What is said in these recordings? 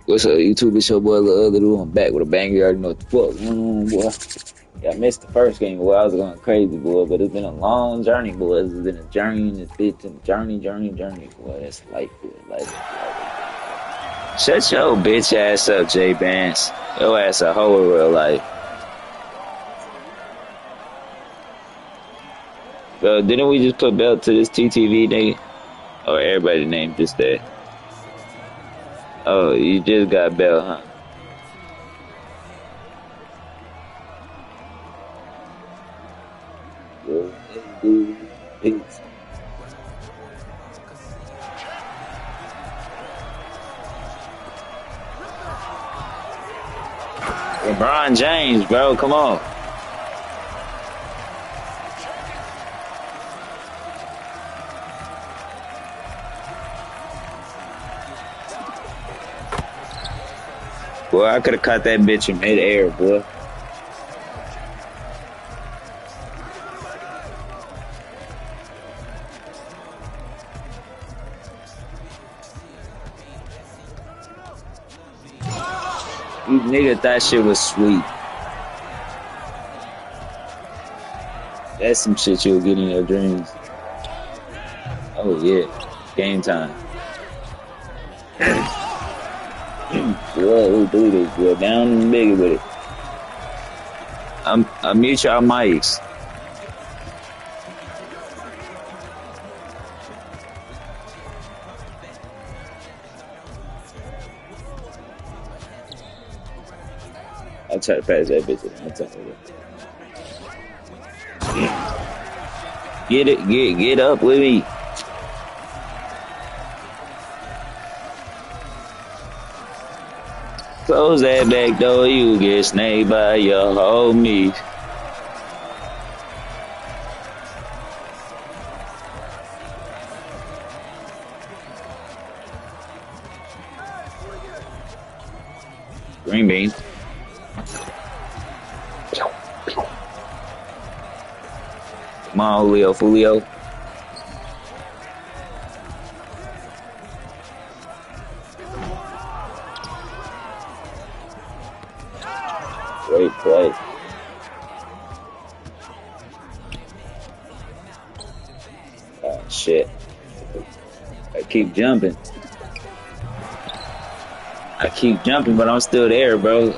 What's up, YouTube? It's your boy Lil Other Dude. I'm back with a banger. You already know what the fuck going on, boy. Yeah, I missed the first game, boy. I was going crazy, boy. But it's been a long journey, boy. It's been a journey in this bitch. And journey, boy. That's life, boy. Life. Shut your bitch ass up, Jay Vance. Your ass a hoe in real life. Bro, didn't we just put belt to this TTV nigga? Or everybody named just that? Oh, you just got belt, huh? Peace. LeBron James, bro, come on. Boy, I could have caught that bitch in mid-air, boy. You nigga thought shit was sweet. That's some shit you'll get in your dreams. Oh yeah, game time. Boy, we do this, boy. Down and bigger with it. I mute y'all mics. I'll try to pass that bitch. I'll tell you that. Get up with me. Close that back door, you get snaked by your homies. Green bean. Come on, Julio. Great play. Oh, shit. I keep jumping, but I'm still there, bro.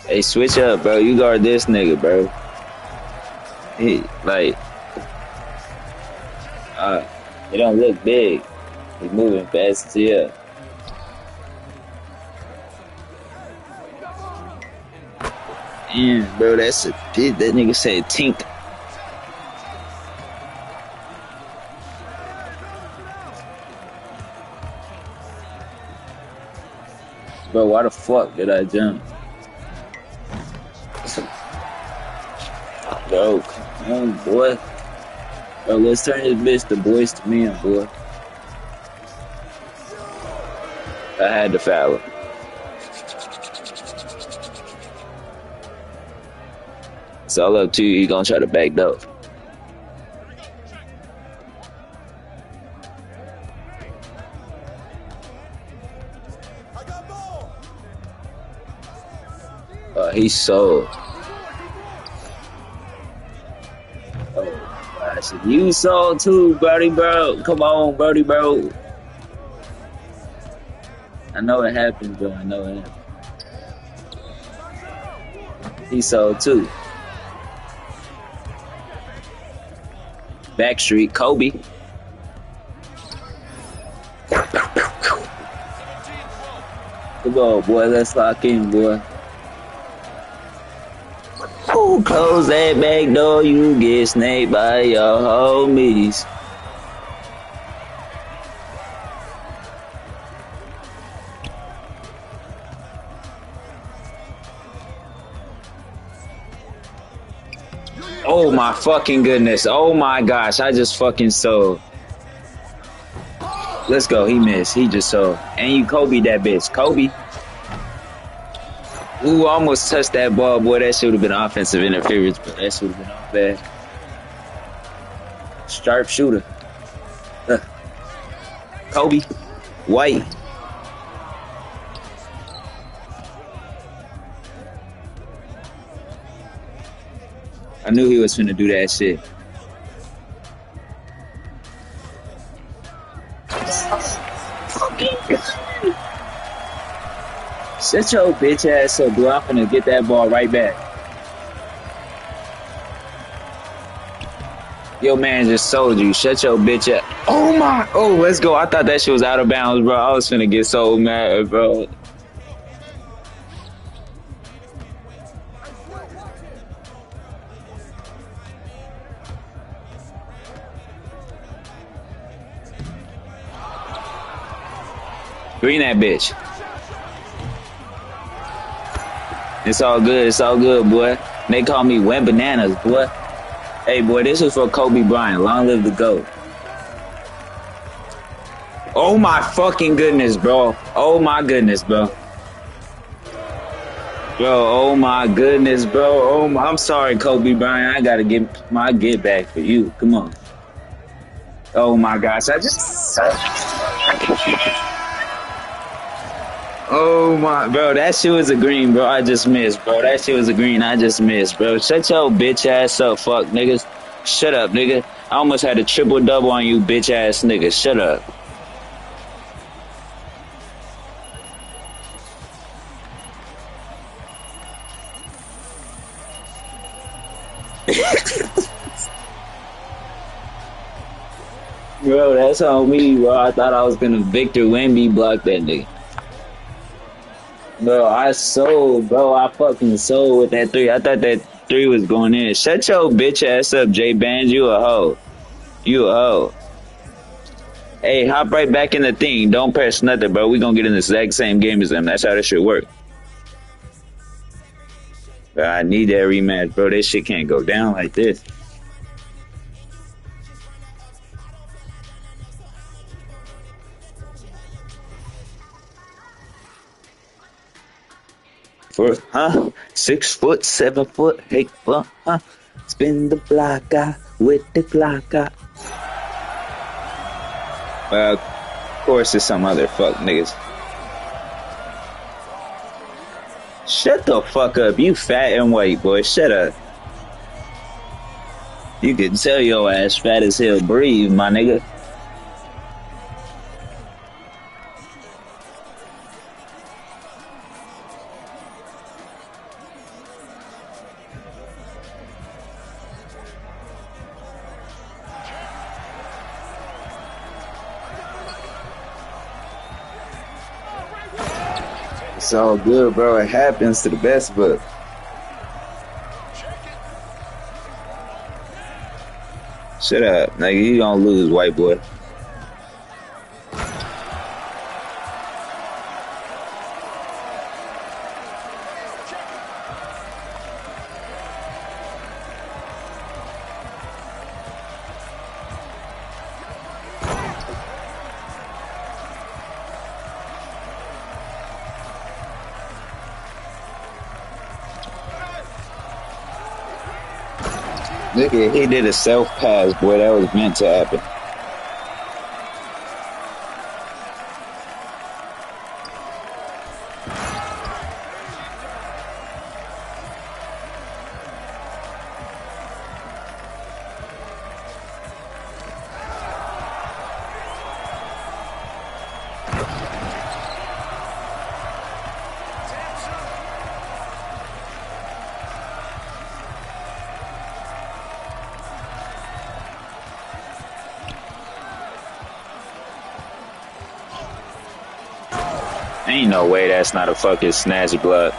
Hey, switch up, bro. You guard this nigga, bro. He, like, it don't look big. He's moving fast, yeah. Yeah, bro, that's a bit. That nigga said tink. Bro, why the fuck did I jump? Bro, come on, boy. Bro, let's turn this bitch to Boys to Men, boy. I had to foul him. It's all up to you. He gonna try to back up. He's sold. Oh, gosh. You sold too, Brody, bro. Come on, Brody, bro. I know it happens, bro. I know it happens. He sold too. Backstreet, Kobe. Come on, boy. Let's lock in, boy. Who close that back door? You get snaked by your homies. Oh my fucking goodness. Oh my gosh. I just fucking sold. Let's go. He missed. He just sold. And you Kobe that bitch. Kobe. Ooh, almost touched that ball, boy. That should have been offensive interference, but that should have been off bad. Sharp shooter. Uh, Kobe White. I knew he was finna do that shit. Shut your bitch ass up, bro. I'm finna get that ball right back. Yo, man just sold you. Shut your bitch ass. Oh my. Oh, let's go. I thought that shit was out of bounds, bro. I was finna get so mad, bro. Green that bitch. It's all good. It's all good, boy. They call me Wet Bananas, boy. Hey, boy, this is for Kobe Bryant. Long live the GOAT. Oh, my fucking goodness, bro. Oh, my goodness, bro. Bro, oh, my goodness, bro. Oh, my, I'm sorry, Kobe Bryant. I got to get my get back for you. Come on. Oh, my gosh. Oh my, bro, that shit was a green, bro. I just missed, bro. That shit was a green. I just missed, bro. Shut your bitch ass up, fuck niggas. Shut up, nigga. I almost had a triple double on you, bitch ass niggas. Shut up. Bro, that's on me, bro. I thought I was gonna Victor Wemby block that nigga. Bro, I sold, bro. I fucking sold with that three. I thought that three was going in. Shut your bitch ass up, J Bands. You a hoe. You a hoe. Hey, hop right back in the thing. Don't press nothing, bro. We gonna get in the exact same game as them. That's how this shit work. But I need that rematch, bro. This shit can't go down like this. For 6 foot, 7 foot, 8 foot, spin the block out with the Glock out. Well, of course, it's some other fuck niggas. Shut the fuck up, you fat and white boy. Shut up. You can tell your ass fat as hell. Breathe, my nigga. It's all good, bro. It happens to the best of us. Shut up, nigga. You gonna lose, white boy. Nigga, he did a self pass, boy. That was meant to happen. Ain't no way that's not a fucking snatch blood.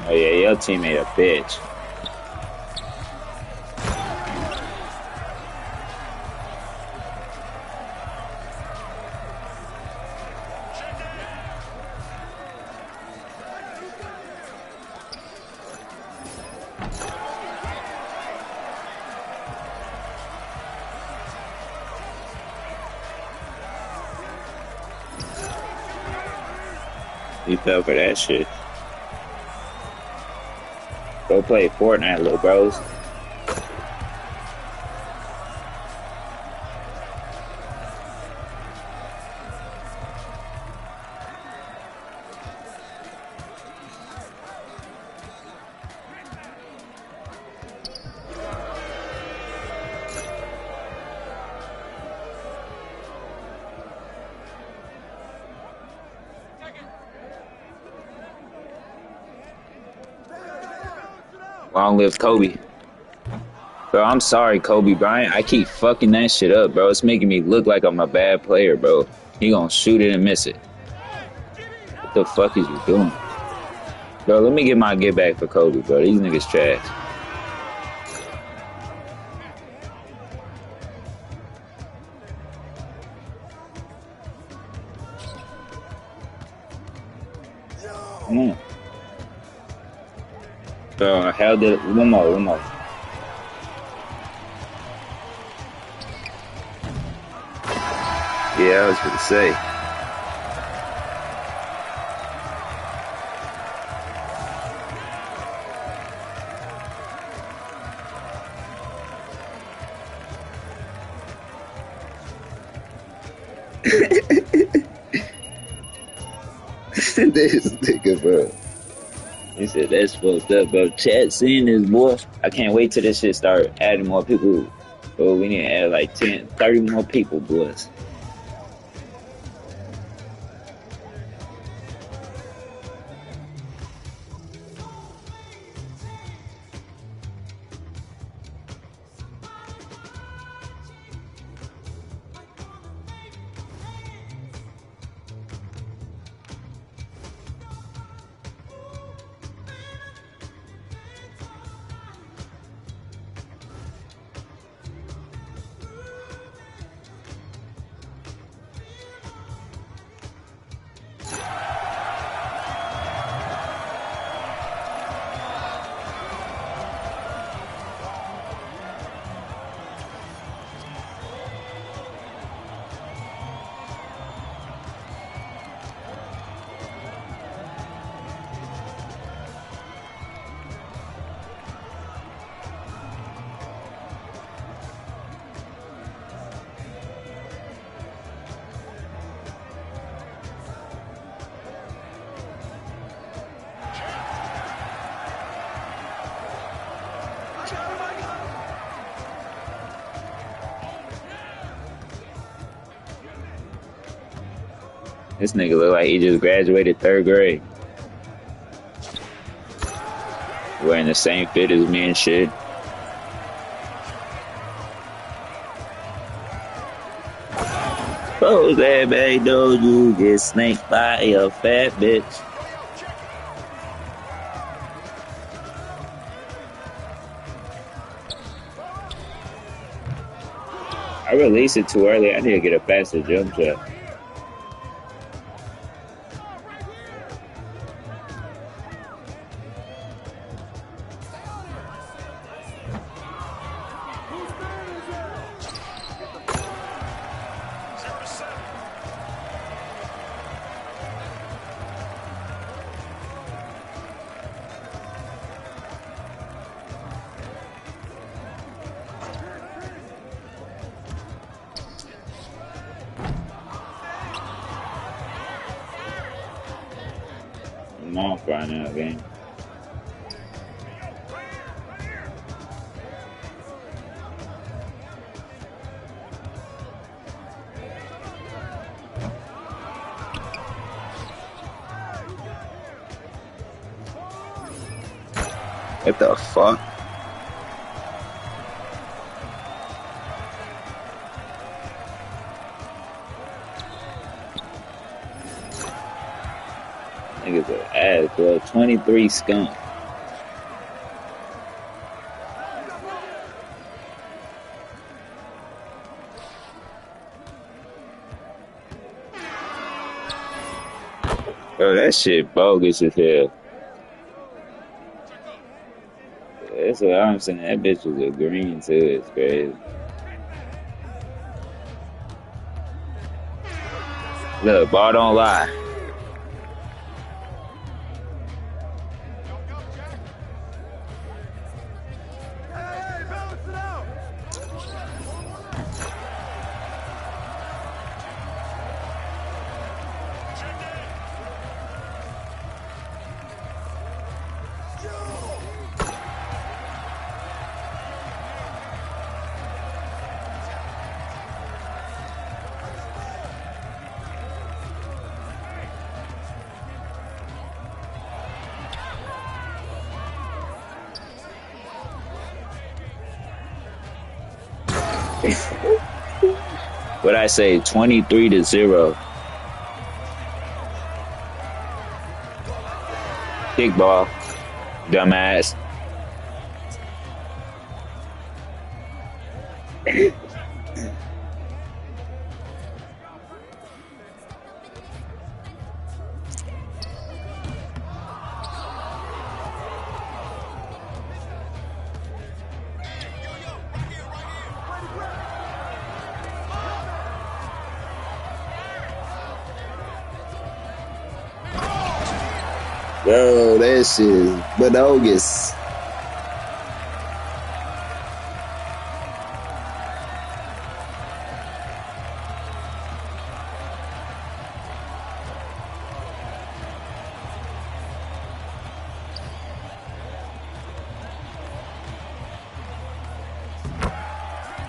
Oh yeah, your teammate a bitch. You fell for that shit. Go play Fortnite, little bros. Long live Kobe. Bro, I'm sorry, Kobe Bryant. I keep fucking that shit up, bro. It's making me look like I'm a bad player, bro. He gonna shoot it and miss it. What the fuck is you doing? Bro, let me get my get back for Kobe, bro. These niggas trash. Come on. Bro, how did... One more. Yeah, I was gonna say. This nigga, bro. He said that's fucked up, bro. Chat seeing this, boy. I can't wait till this shit start adding more people. Bro, we need to add like 10, 30 more people, boys. This nigga look like he just graduated 3rd grade. Wearing the same fit as me and shit. Suppose everybody knows you get snaked by a fat bitch. I released it too early. I need to get a faster jump shot. I'm off right now, gang. What the fuck? Niggas are ass, bro. 23 skunk. Bro, that shit bogus as hell. That's what I'm saying. That bitch was a green too. It's crazy. Look, ball don't lie. What I say, 23-0. Kickball, dumbass. Bro, that shit is bogus.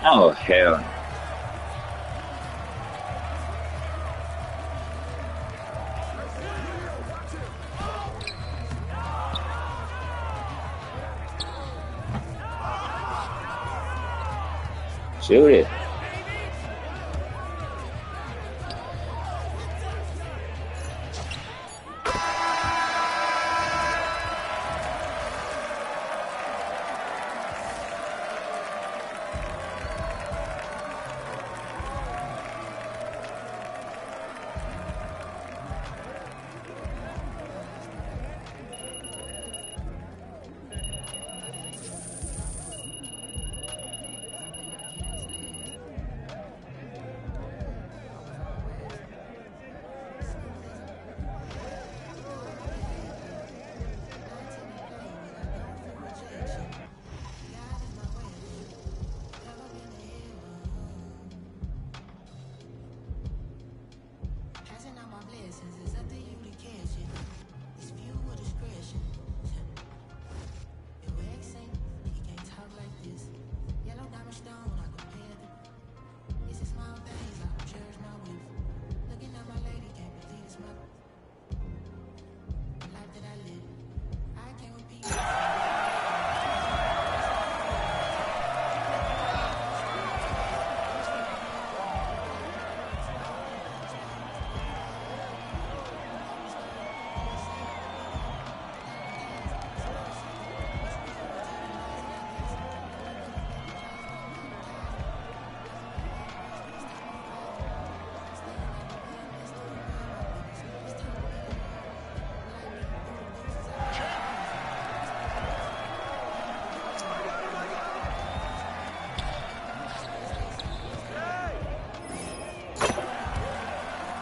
Oh, hell. Shoot it.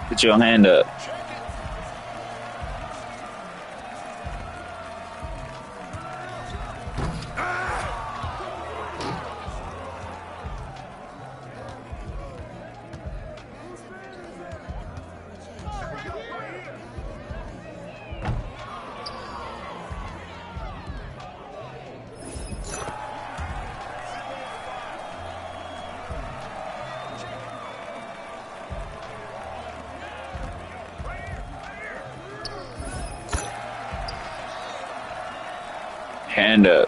Put your hand up. Hand up.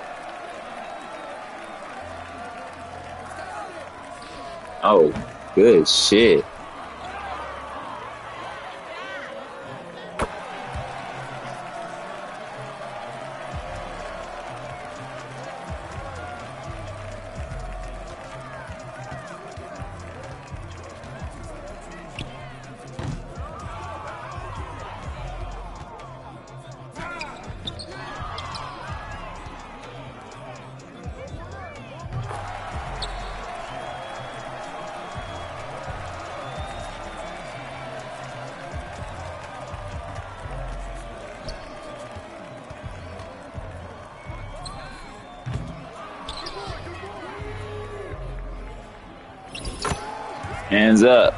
Oh, good shit. Hands up.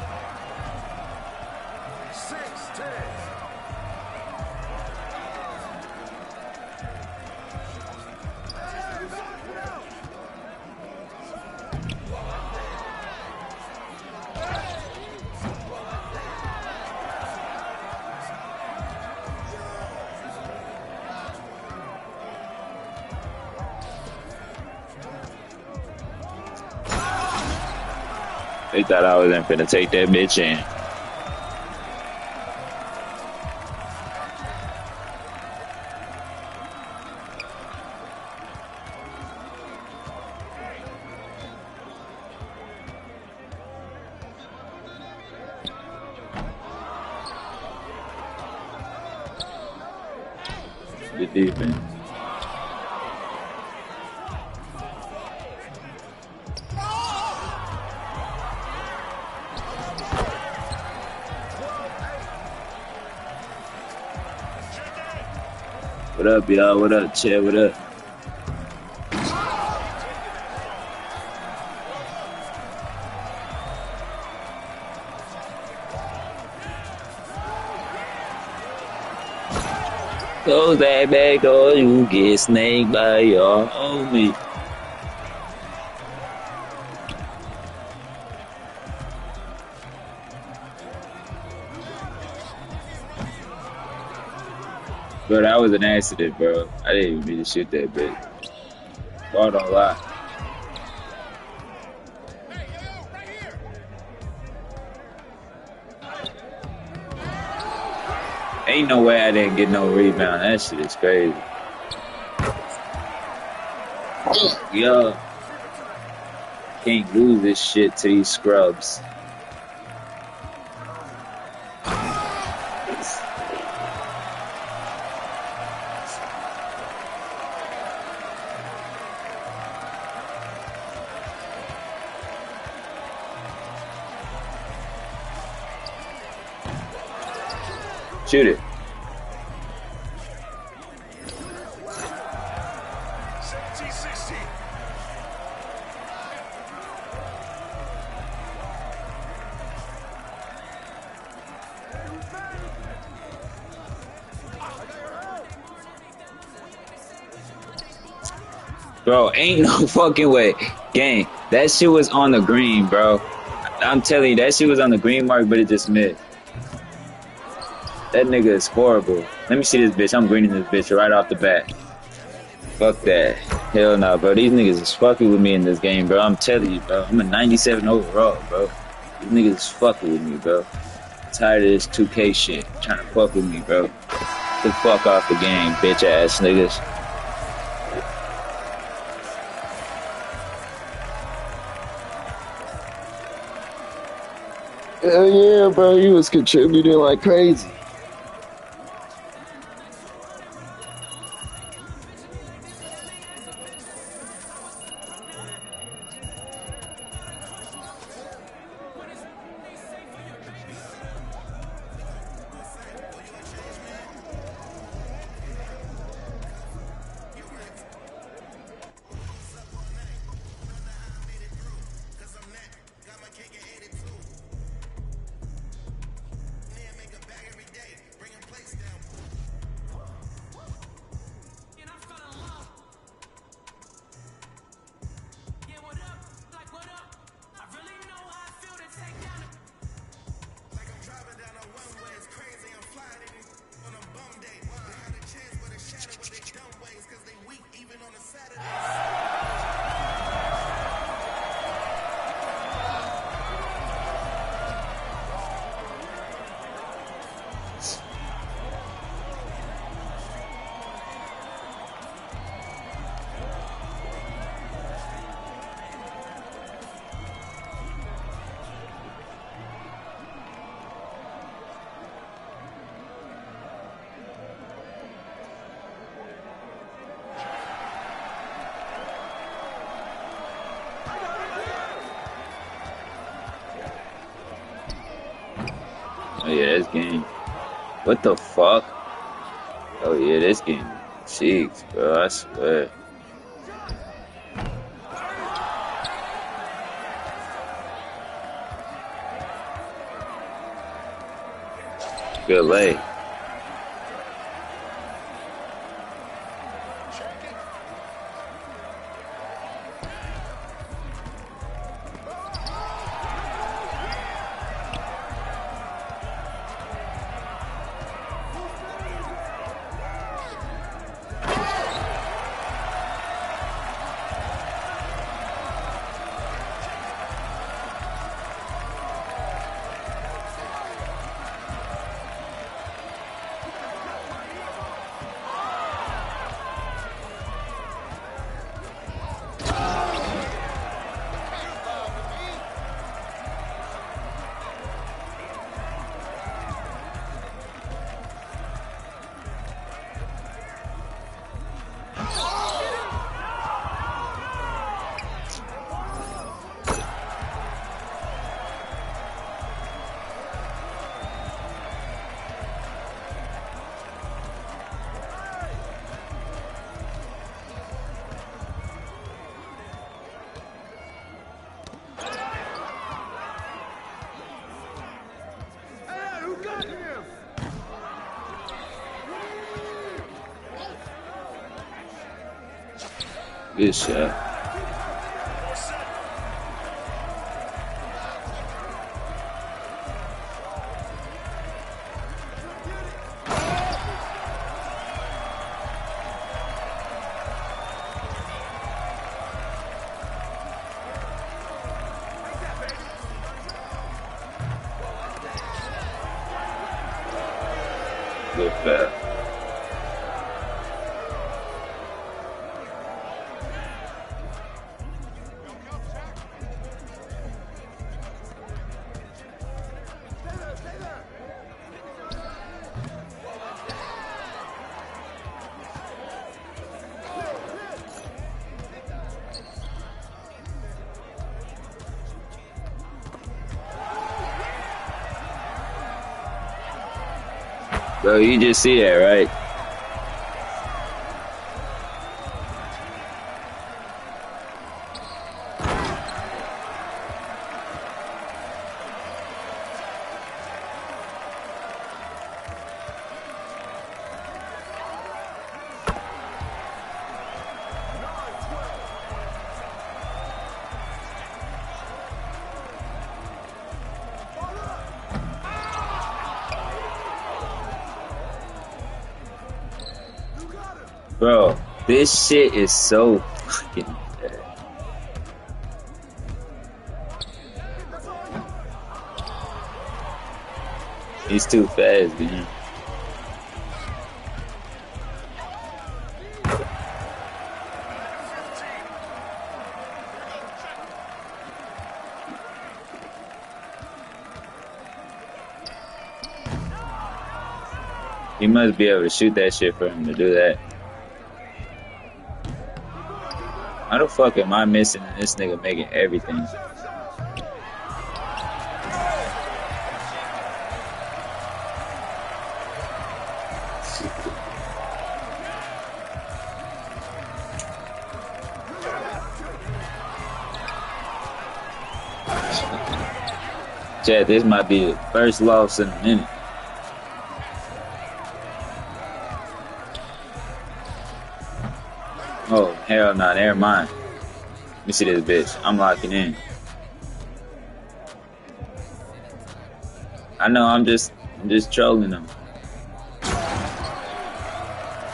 They thought I wasn't finna take that bitch in. The defense. What up, y'all? What up, Chad? What up? Close that back door, you get snaked by your homie. Bro, that was an accident, bro. I didn't even mean to shoot that bitch. Ball don't lie. Ain't no way I didn't get no rebound. That shit is crazy. Yo, can't lose this shit to these scrubs. Shoot it. Bro, ain't no fucking way. Gang, that shit was on the green, bro. I'm telling you, that shit was on the green mark, but it just missed. That nigga is horrible. Let me see this bitch. I'm greening this bitch right off the bat. Fuck that. Hell no, bro. These niggas is fucking with me in this game, bro. I'm telling you, bro. I'm a 97 overall, bro. These niggas is fucking with me, bro. I'm tired of this 2K shit. Trying to fuck with me, bro. Get the fuck off the game, bitch ass niggas. Hell yeah, bro. You was contributing like crazy. Oh yeah, this game. What the fuck? Oh yeah, this game. Cheeks, bro. I swear. Good lay. Good shot. Good foul. Bro, you just see that, right? Bro, this shit is so fucking bad. He's too fast, man. He must be able to shoot that shit for him to do that. How the fuck am I missing and this nigga making everything? Chad, this might be the first loss in a minute. Oh, hell no, never mind. Let me see this bitch. I'm locking in. I know I'm just trolling them.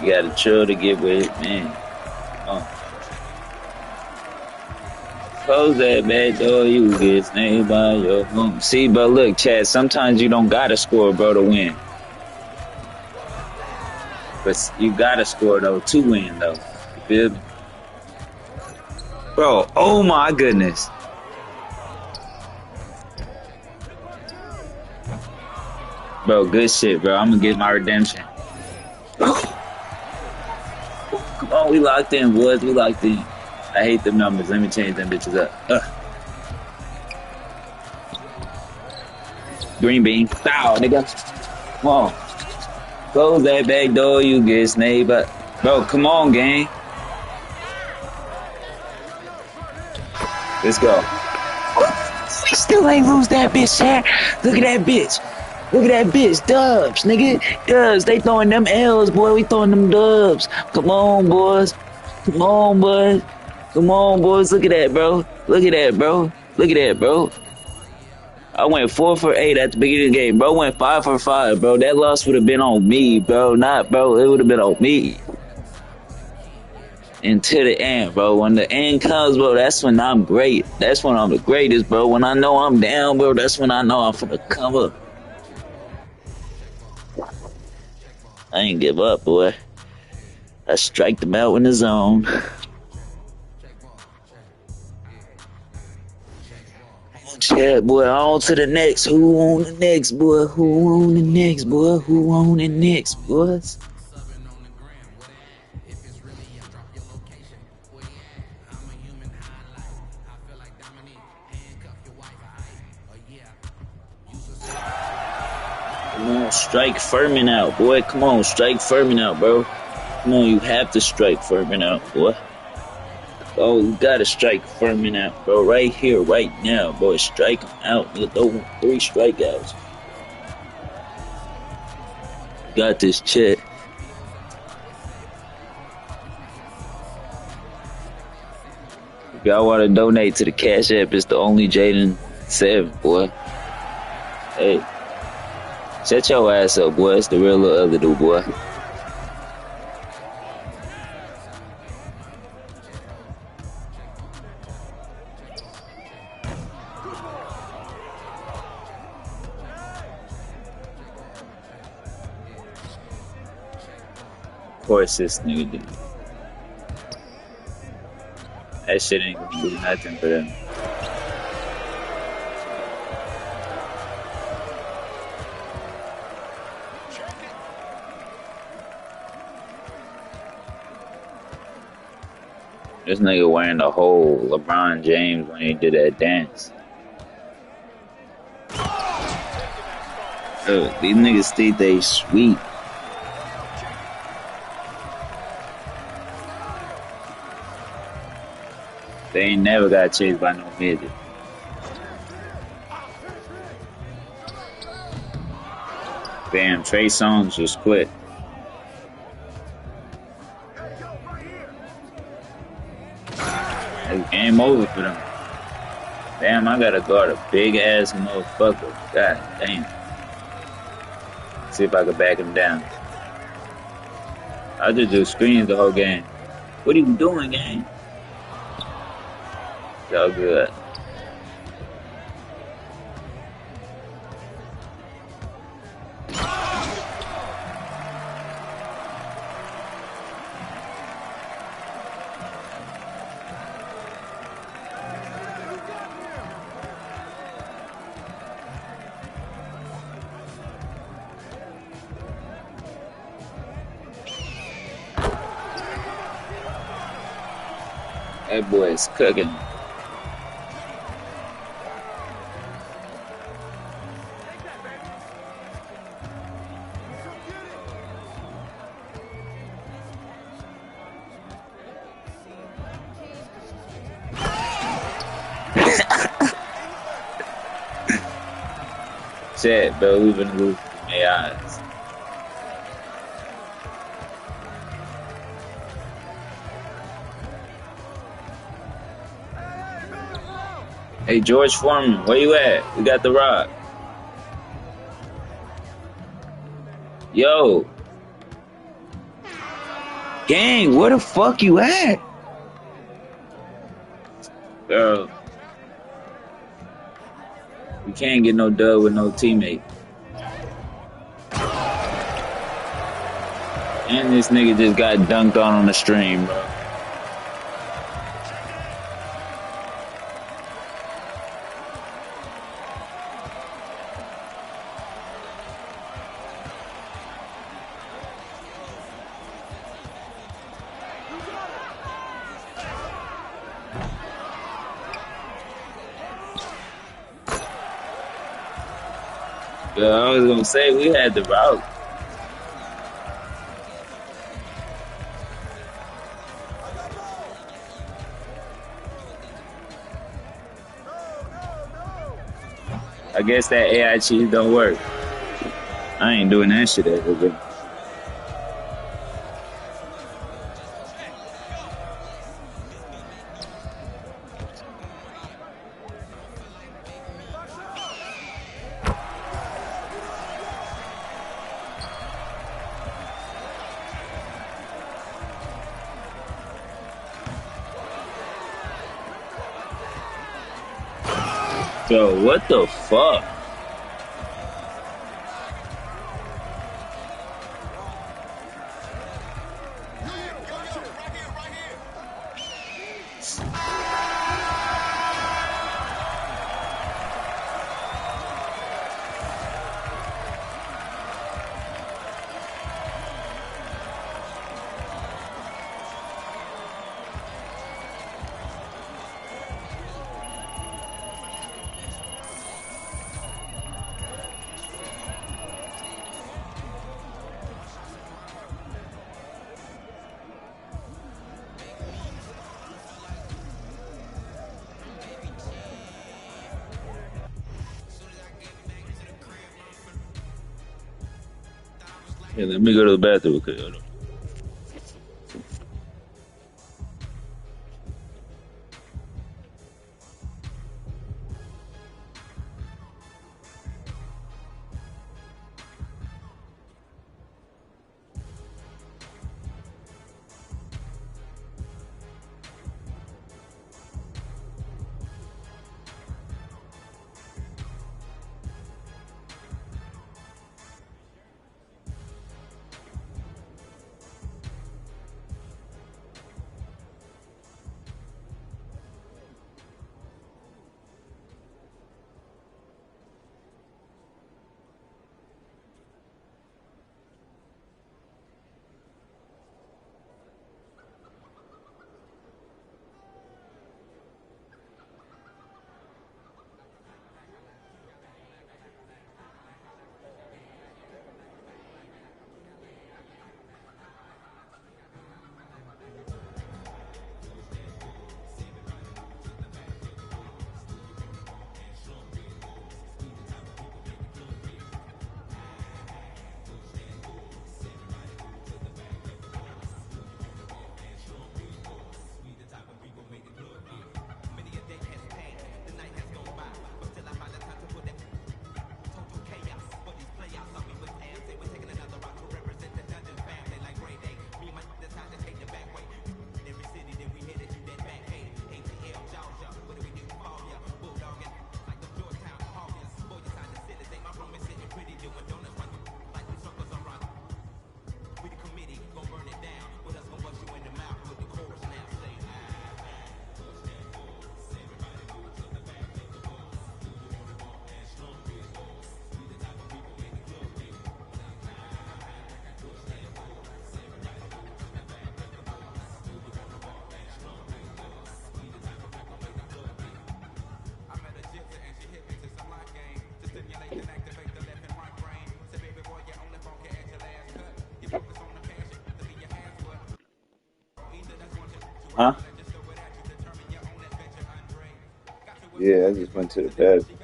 You gotta chill to get with it, man. Oh. Close that back door, you get snagged by your phone. See, but look, Chad, sometimes you don't gotta score, bro, to win. But you gotta score, though, to win, though. You feel me? Bro, oh my goodness. Bro, good shit, bro. I'm gonna get my redemption. Come on, we locked in, boys. We locked in. I hate them numbers. Let me change them bitches up. Green bean. Foul, nigga. Come on. Close that back door, you get snagged. But, bro, come on, gang. Let's go. We still ain't lose that bitch, Chad. Look at that bitch. Look at that bitch. Dubs, nigga. Dubs. They throwing them L's, boy. We throwing them dubs. Come on, boys. Come on, boys. Come on, boys. Look at that, bro. Look at that, bro. Look at that, bro. I went 4 for 8 at the beginning of the game, bro. Went 5 for 5, bro. That loss would have been on me, bro. Not, bro. It would have been on me. Until the end, bro. When the end comes, bro, that's when I'm great. That's when I'm the greatest, bro. When I know I'm down, bro, that's when I know I'm finna come up. I ain't give up, boy. I strike them out in the zone. Chat, boy, on to the next. Who on the next, boy? Who on the next, boy? Who on the next, boys? Come on, strike Furman out, boy. Come on, strike Furman out, bro. Come on, you have to strike Furman out, boy. Oh, you gotta strike Furman out, bro. Right here, right now, boy. Strike him out. Nigga, throw 3 strikeouts. Got this, Chet. y'all want to donate to the Cash App, it's the only Jaden7, boy. Hey, shut your ass up, boy. It's the real little other dude, boy. Of course, this nigga did. That shit ain't gonna do nothing for them. This nigga wearing the whole LeBron James when he did that dance. These niggas think they sweet. They ain't never got chased by no midget. Damn, Trey Songz just quit. It's game over for them. Damn, I gotta guard a big ass motherfucker. God damn. See if I can back him down. I just do screens the whole game. What are you doing, gang? Y'all good. That boy is cooking. Shit, bro, we've been losing AIs. Hey, George Foreman, where you at? We got the rock. Yo. Gang, where the fuck you at? Girl. We can't get no dub with no teammate. And this nigga just got dunked on the stream, bro. Yeah, I was gonna say we had the route. I guess that AI cheese don't work. I ain't doing that shit ever again. Yo, what the fuck? Yeah, let me go to the bathroom. Okay, hold on. Huh? Yeah, I just went to the bathroom.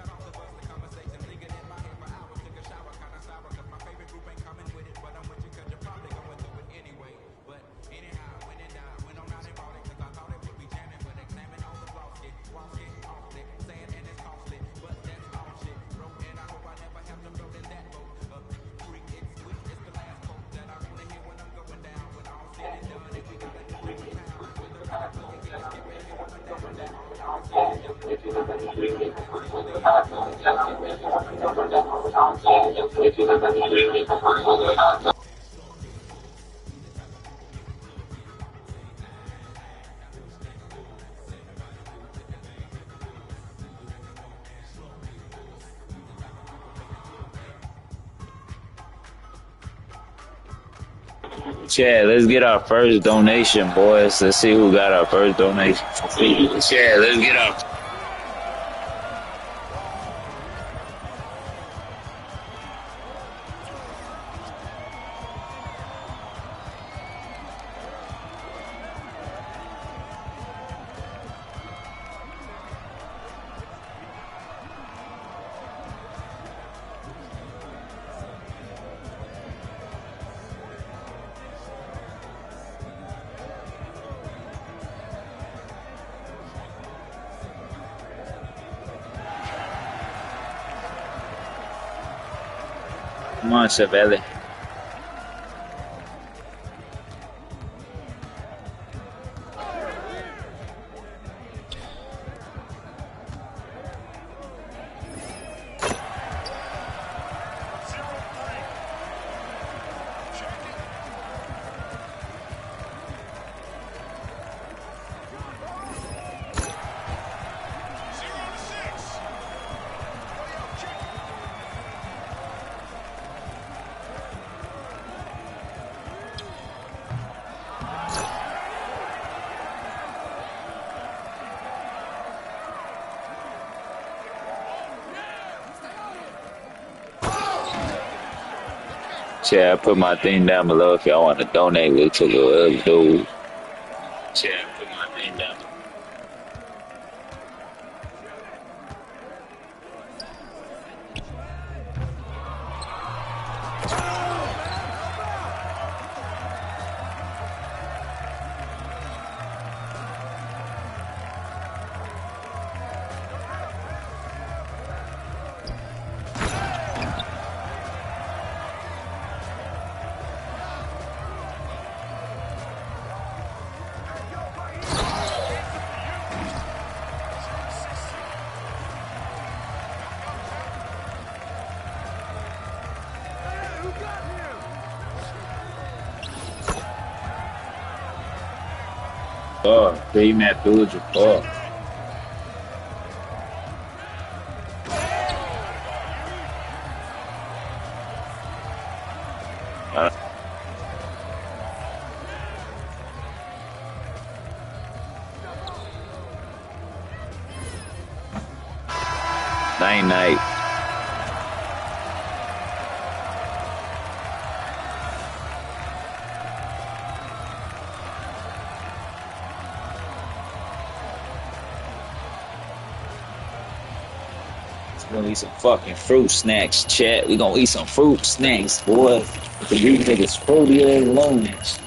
Chad, let's get our first donation, boys. Let's see who got our first donation. Chad, let's get our. Come on, Chevelle. Chad, put my thing down below if y'all want to donate to the other dude. Chad, put my thing down. Oh, Dave Matthews, oh. 99. We're gonna eat some fucking fruit snacks, chat. We gonna eat some fruit snacks, boy. These niggas fruity as loneliness.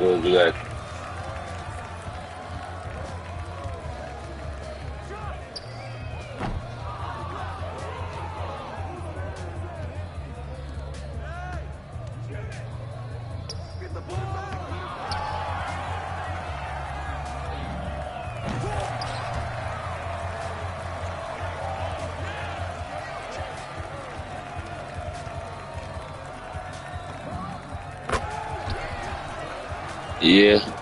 Well, you got yeah. Yeah.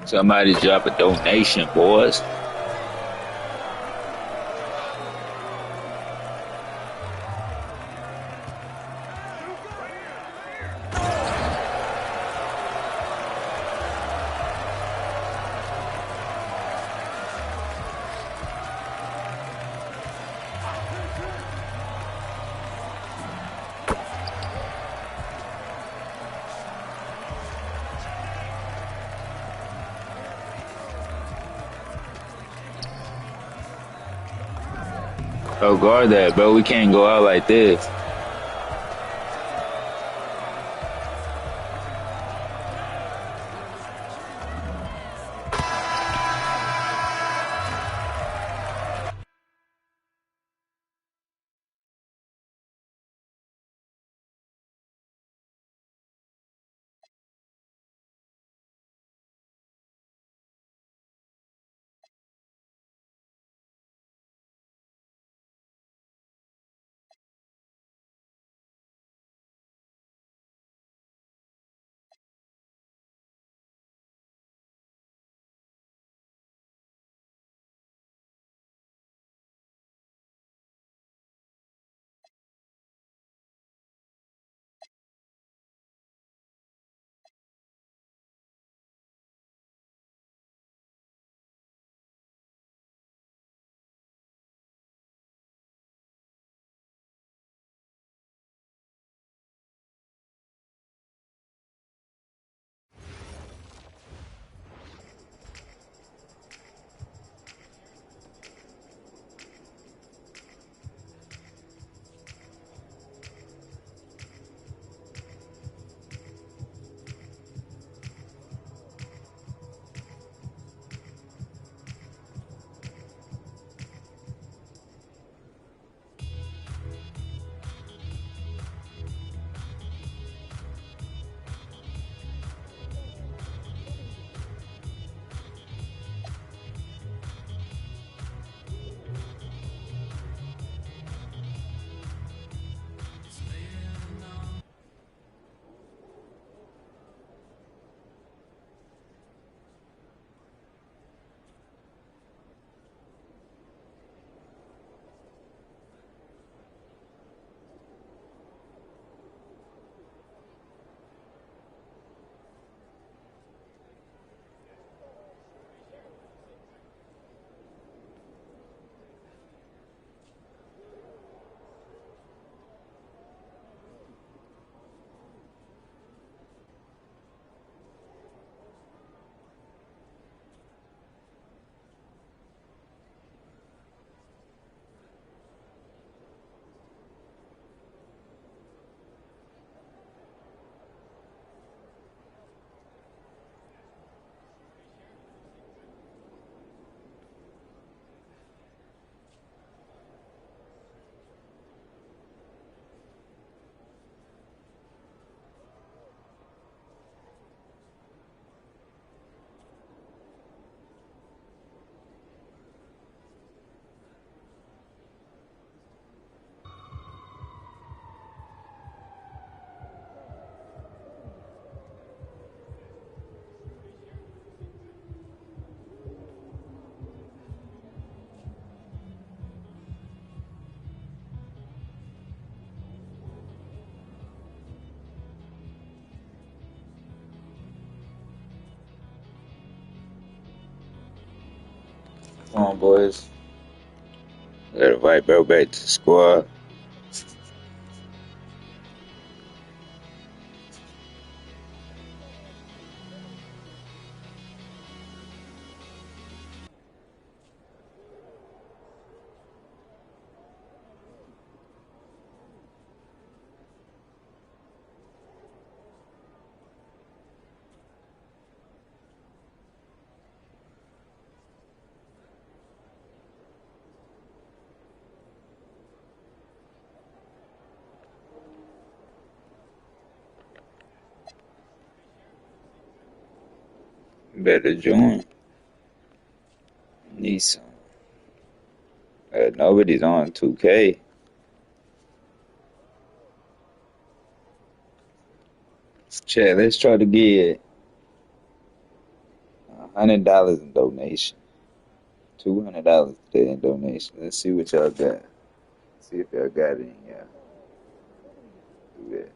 Somebody drop a donation, boys. Oh, guard that, bro. We can't go out like this. Come on, boys. Gotta invite bro back to the squad. Better join. Need some. Nobody's on 2K. Chat, let's try to get $100 in donation. $200 today in donation. Let's see what y'all got. See if y'all got it in y'all. Do that.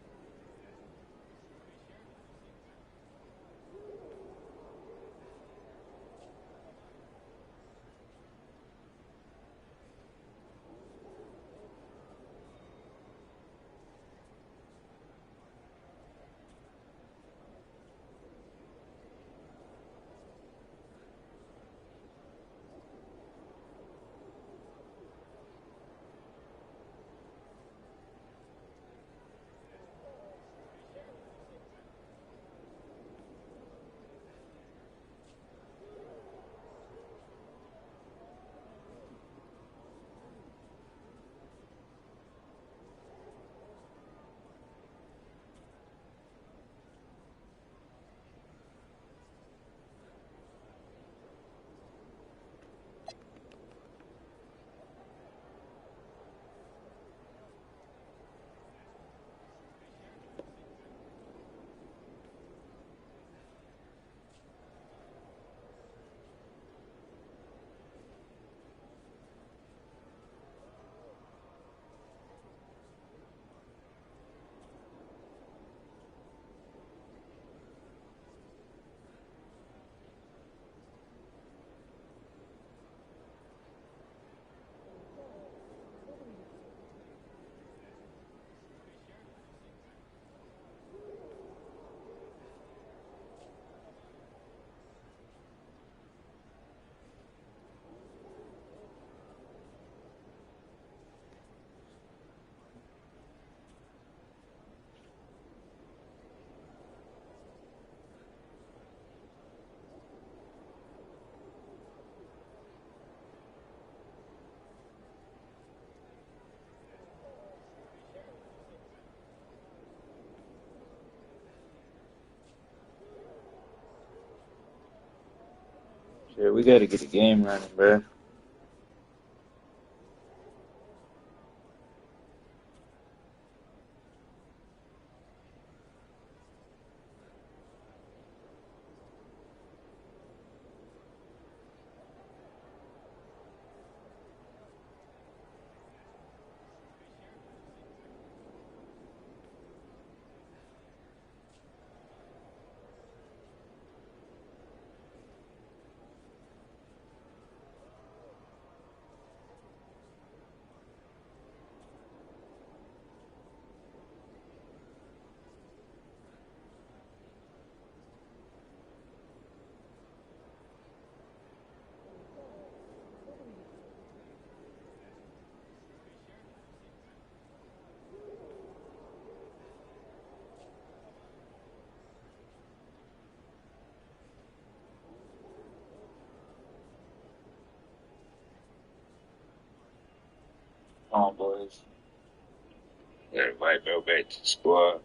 Shit, we gotta get the game running, bro. Come on, boys. Gotta invite bro back to the squad.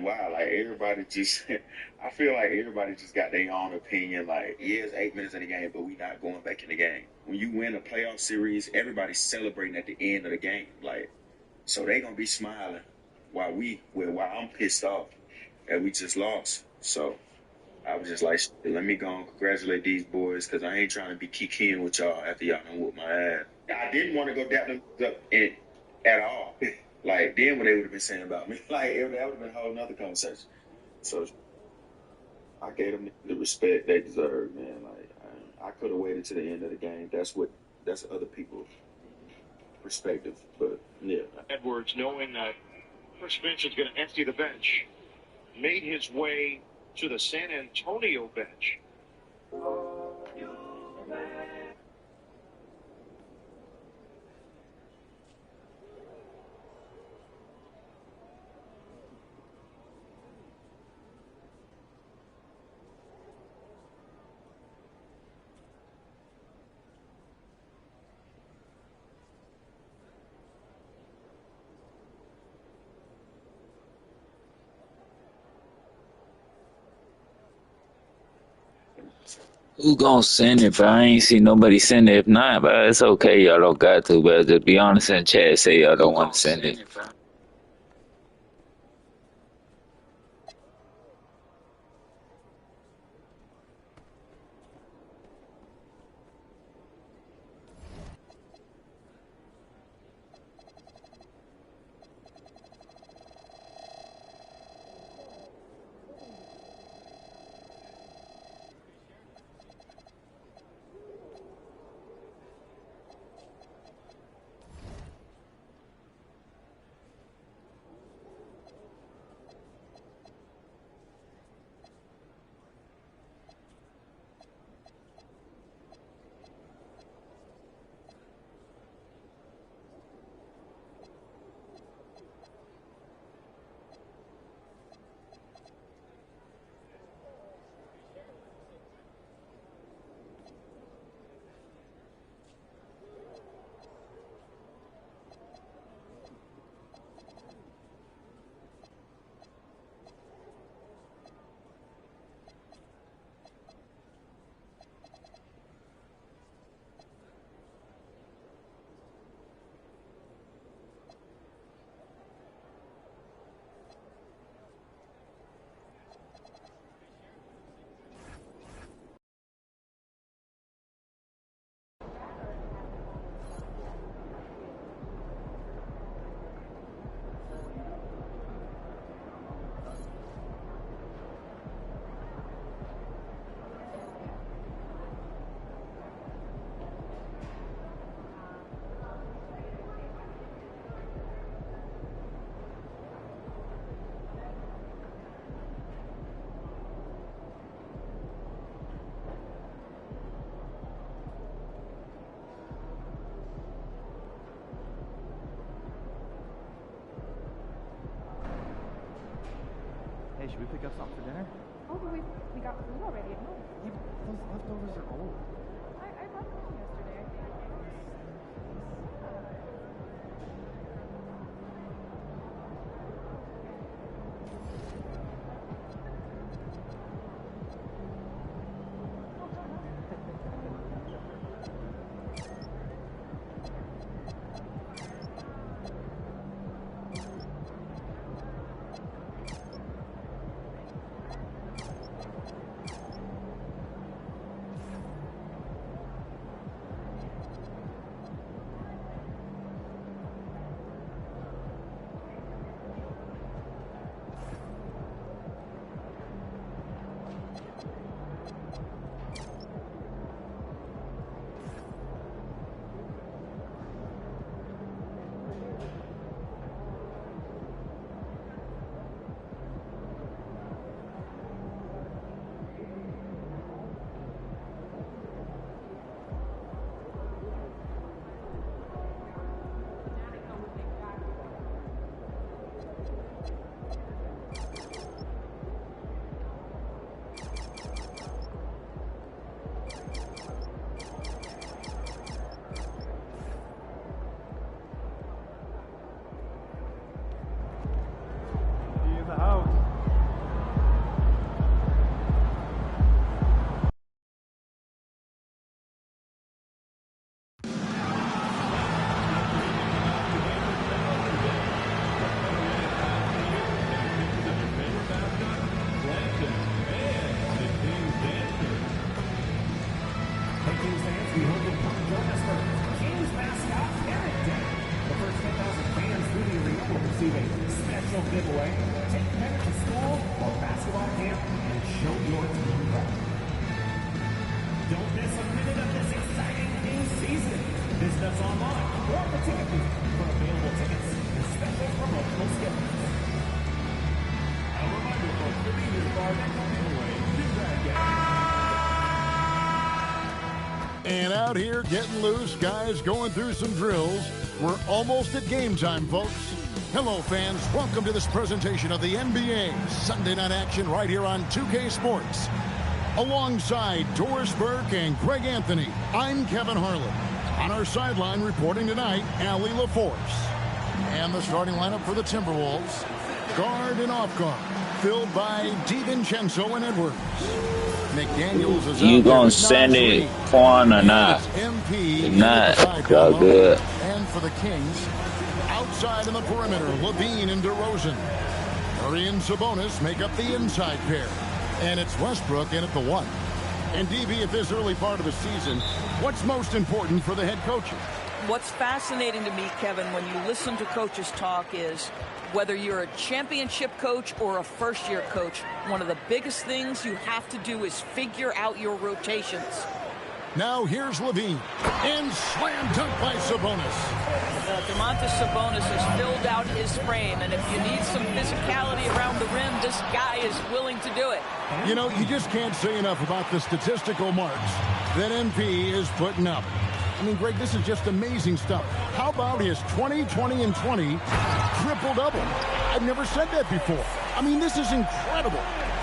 wild. Like everybody just, I feel like everybody just got their own opinion. Like, yeah, it's 8 minutes in the game, but we not going back in the game. When you win a playoff series, everybody's celebrating at the end of the game. Like, so they gonna be smiling while I'm pissed off that we just lost. So I was just like, let me go and congratulate these boys because I ain't trying to be kikiing with y'all after y'all done whoop my ass. I didn't want to go dap them up at all. Like, then what they would have been saying about me, like, that would have been a whole nother conversation. So I gave them the respect they deserve, man. Like, I could have waited to the end of the game. That's other people's perspective. But, yeah. Edwards, knowing that Chris Finch is going to empty the bench, made his way to the San Antonio bench. Who gonna send it, but I ain't see nobody send it. If not, but it's okay. Y'all don't got to, but just be honest in chat. Say y'all don't want to send it. Hey, should we pick up something for dinner? Oh, but we got food already at home. Yeah, but those leftovers are old. I brought them home yesterday. He in the house. Take parents to school or basketball camp and show your team pride. Don't miss a minute of this exciting new season. Visit us online or at the ticket booth for available tickets and special promotional schedules. A reminder, folks, the leaders are giveaway. Big Bad Gang. And out here getting loose, guys going through some drills. We're almost at game time, folks. Hello, fans. Welcome to this presentation of the NBA Sunday Night Action right here on 2K Sports. Alongside Doris Burke and Greg Anthony, I'm Kevin Harlan. On our sideline reporting tonight, Allie LaForce. And the starting lineup for the Timberwolves, guard and off guard, filled by DiVincenzo and Edwards. McDaniels is You out there gonna with send Nas it, Reed. Quan, or And not? it's MP Not. inside Y'all Malone. good. And for the Kings, outside in the perimeter, Levine and DeRozan. Murray and Sabonis make up the inside pair. And it's Westbrook in at the 1. And DB, at this early part of the season, what's most important for the head coaches? What's fascinating to me, Kevin, when you listen to coaches talk is whether you're a championship coach or a first-year coach, one of the biggest things you have to do is figure out your rotations. Now here's Levine. And slam dunk by Sabonis. Domantas Sabonis has filled out his frame, and if you need some physicality around the rim, this guy is willing to do it. You know, you just can't say enough about the statistical marks that MP is putting up. I mean, Greg, this is just amazing stuff. How about his 20, 20, and 20 triple-double? I've never said that before. I mean, this is incredible.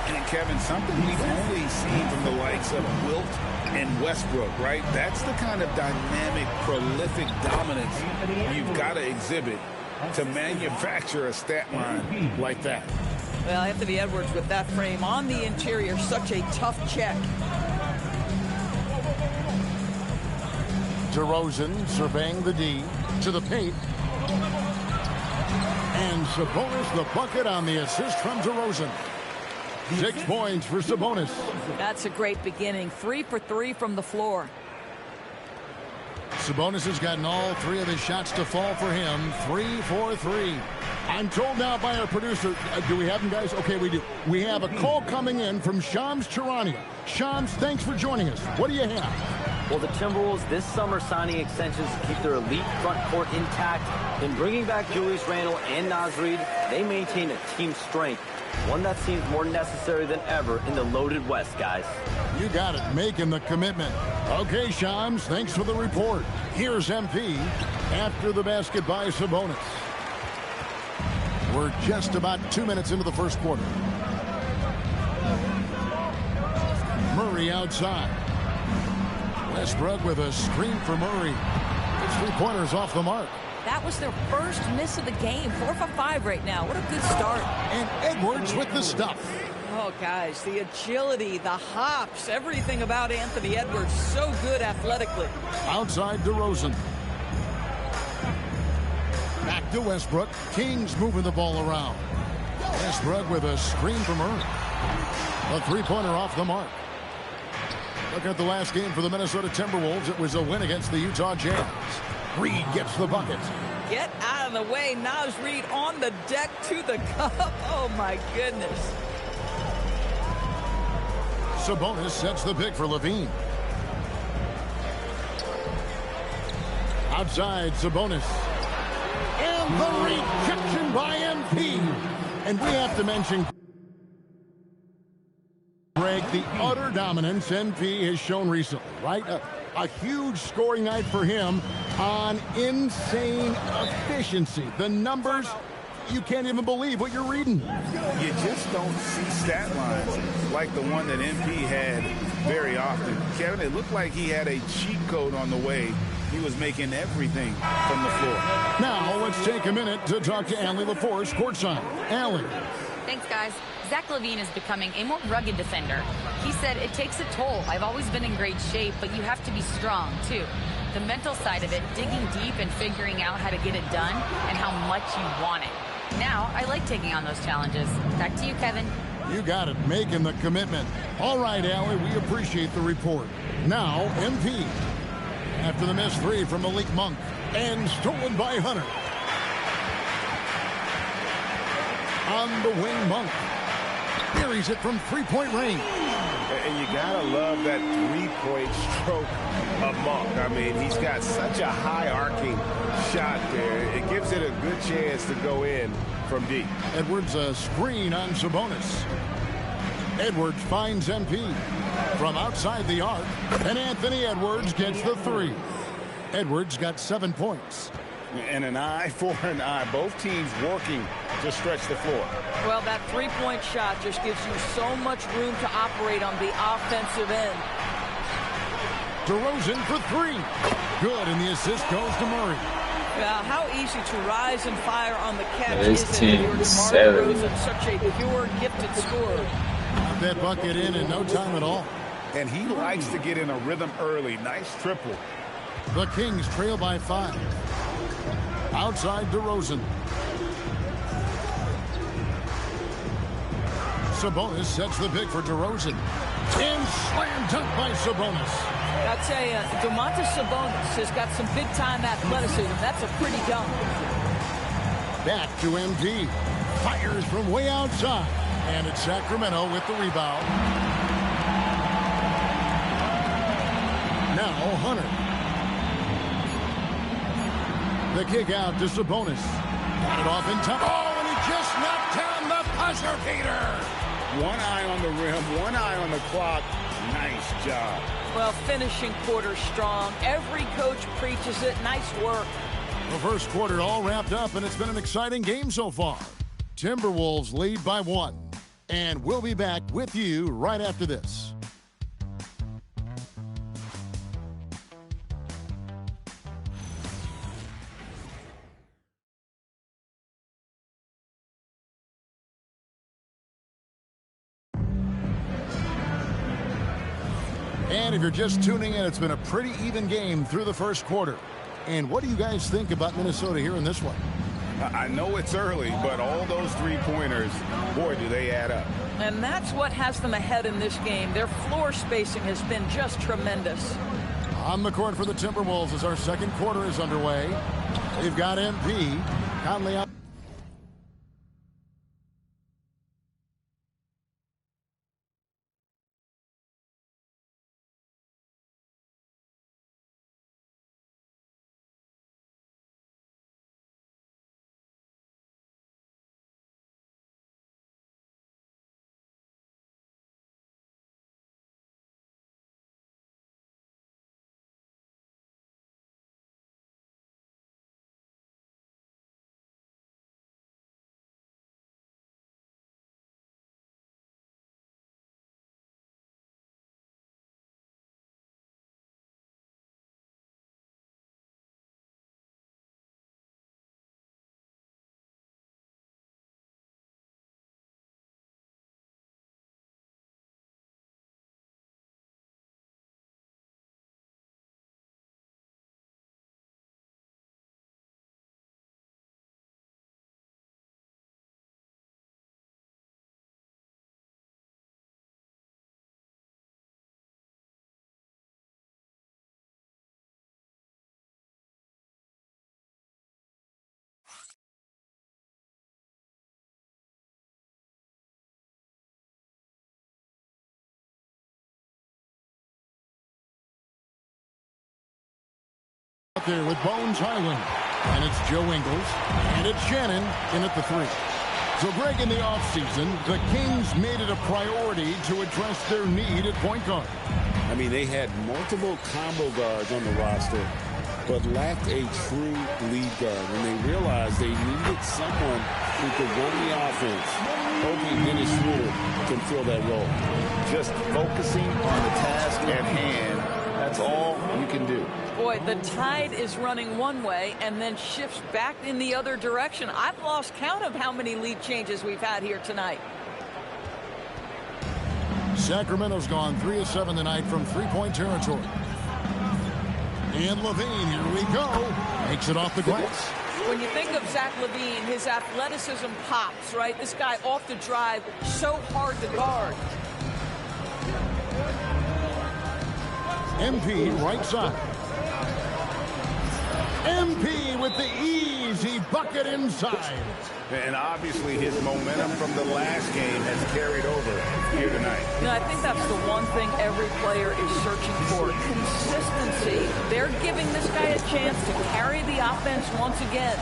And, Kevin, something we've only seen from the likes of Wilt and Westbrook, right? That's the kind of dynamic, prolific dominance you've got to exhibit to manufacture a stat line like that. Well, Anthony Edwards with that frame on the interior, such a tough check. DeRozan surveying the D to the paint. And Sabonis the bucket on the assist from DeRozan. 6 points for Sabonis. That's a great beginning. 3 for 3 from the floor. Sabonis has gotten all 3 of his shots to fall for him. 3 for 3. I'm told now by our producer, do we have him, guys? Okay, we do. We have a call coming in from Shams Charania. Shams, thanks for joining us. What do you have? Well, the Timberwolves this summer signing extensions to keep their elite front court intact. In bringing back Julius Randle and Nas Reed, they maintain a team strength, one that seems more necessary than ever in the loaded West, guys. You got it, making the commitment. Okay, Shams, thanks for the report. Here's MP after the basket by Sabonis. We're just about 2 minutes into the first quarter. Murray outside. Westbrook with a screen for Murray. It's 3-pointers off the mark. That was their first miss of the game. 4 for 5 right now. What a good start. And Edwards with the stuff. Oh, guys, the agility, the hops, everything about Anthony Edwards. So good athletically. Outside DeRozan. Back to Westbrook. Kings moving the ball around. Westbrook with a screen for Murray. A 3-pointer off the mark. Look at the last game for the Minnesota Timberwolves. It was a win against the Utah Jazz. Reed gets the bucket. Get out of the way. Nas Reed on the deck to the cup. Oh, my goodness. Sabonis sets the pick for Levine. Outside, Sabonis. And the rejection by MP. And we have to mention, Greg, the utter dominance MP has shown recently, right? A huge scoring night for him on insane efficiency. The numbers, you can't even believe what you're reading. You just don't see stat lines like the one that MP had very often. Kevin, it looked like he had a cheat code on the way. He was making everything from the floor. Now, let's take a minute to talk to Allie LaForce, courtside. Allie. Thanks, guys. Zach LaVine is becoming a more rugged defender. He said, it takes a toll. I've always been in great shape, but you have to be strong, too. The mental side of it, digging deep and figuring out how to get it done and how much you want it. Now, I like taking on those challenges. Back to you, Kevin. You got it, making the commitment. All right, Allie, we appreciate the report. Now, MP. After the missed 3 from Malik Monk. And stolen by Hunter. On the wing, Monk. Buries it from three-point range. And you got to love that three-point stroke of Monk. I mean, he's got such a high arcing shot there. It gives it a good chance to go in from deep. Edwards a screen on Sabonis. Edwards finds MP from outside the arc, and Anthony Edwards gets the three. Edwards got 7 points. And an eye for an eye. Both teams working to stretch the floor. Well, that three-point shot just gives you so much room to operate on the offensive end. DeRozan for three. Good, and the assist goes to Murray. How easy to rise and fire on the catch This is it? team You're is DeMar seven. DeRozan, such a pure, gifted scorer. Got that bucket in no time at all. And he likes to get in a rhythm early. Nice triple. The Kings trail by 5. Outside DeRozan. Sabonis sets the pick for DeRozan. And slam dunk by Sabonis. I'd say Domantas Sabonis has got some big-time athleticism. That's a pretty dunk. Back to MD. Fires from way outside. And it's Sacramento with the rebound. Now Hunter. The kick out to Sabonis. Got it off in time. Oh, and he just knocked down the buzzer beater. One eye on the rim, one eye on the clock. Nice job. Well, finishing quarter strong. Every coach preaches it. Nice work. The first quarter all wrapped up, and it's been an exciting game so far. Timberwolves lead by 1. And we'll be back with you right after this. And if you're just tuning in, it's been a pretty even game through the first quarter. And what do you guys think about Minnesota here in this one? I know it's early, but all those three-pointers, boy, do they add up. And that's what has them ahead in this game. Their floor spacing has been just tremendous. On the court for the Timberwolves as our second quarter is underway. They've got MP. Conley out. Out there with Bones Hyland. And it's Joe Ingles. And it's Shannon in at the 3. So, Greg, in the offseason, the Kings made it a priority to address their need at point guard. I mean, they had multiple combo guards on the roster, but lacked a true lead guard. And they realized they needed someone who could run the offense. Hoping Dennis Schroeder can fill that role. Just focusing on the task at hand, that's all you can do. Boy, the tide is running one way and then shifts back in the other direction. I've lost count of how many lead changes we've had here tonight. Sacramento's gone 3 of 7 tonight from three-point territory. And LaVine, here we go. Makes it off the glass. When you think of Zach LaVine, his athleticism pops, right? This guy off the drive, so hard to guard. MP right side. MP with the easy bucket inside. And obviously his momentum from the last game has carried over here tonight. You know, I think that's the one thing every player is searching for. Consistency. They're giving this guy a chance to carry the offense once again.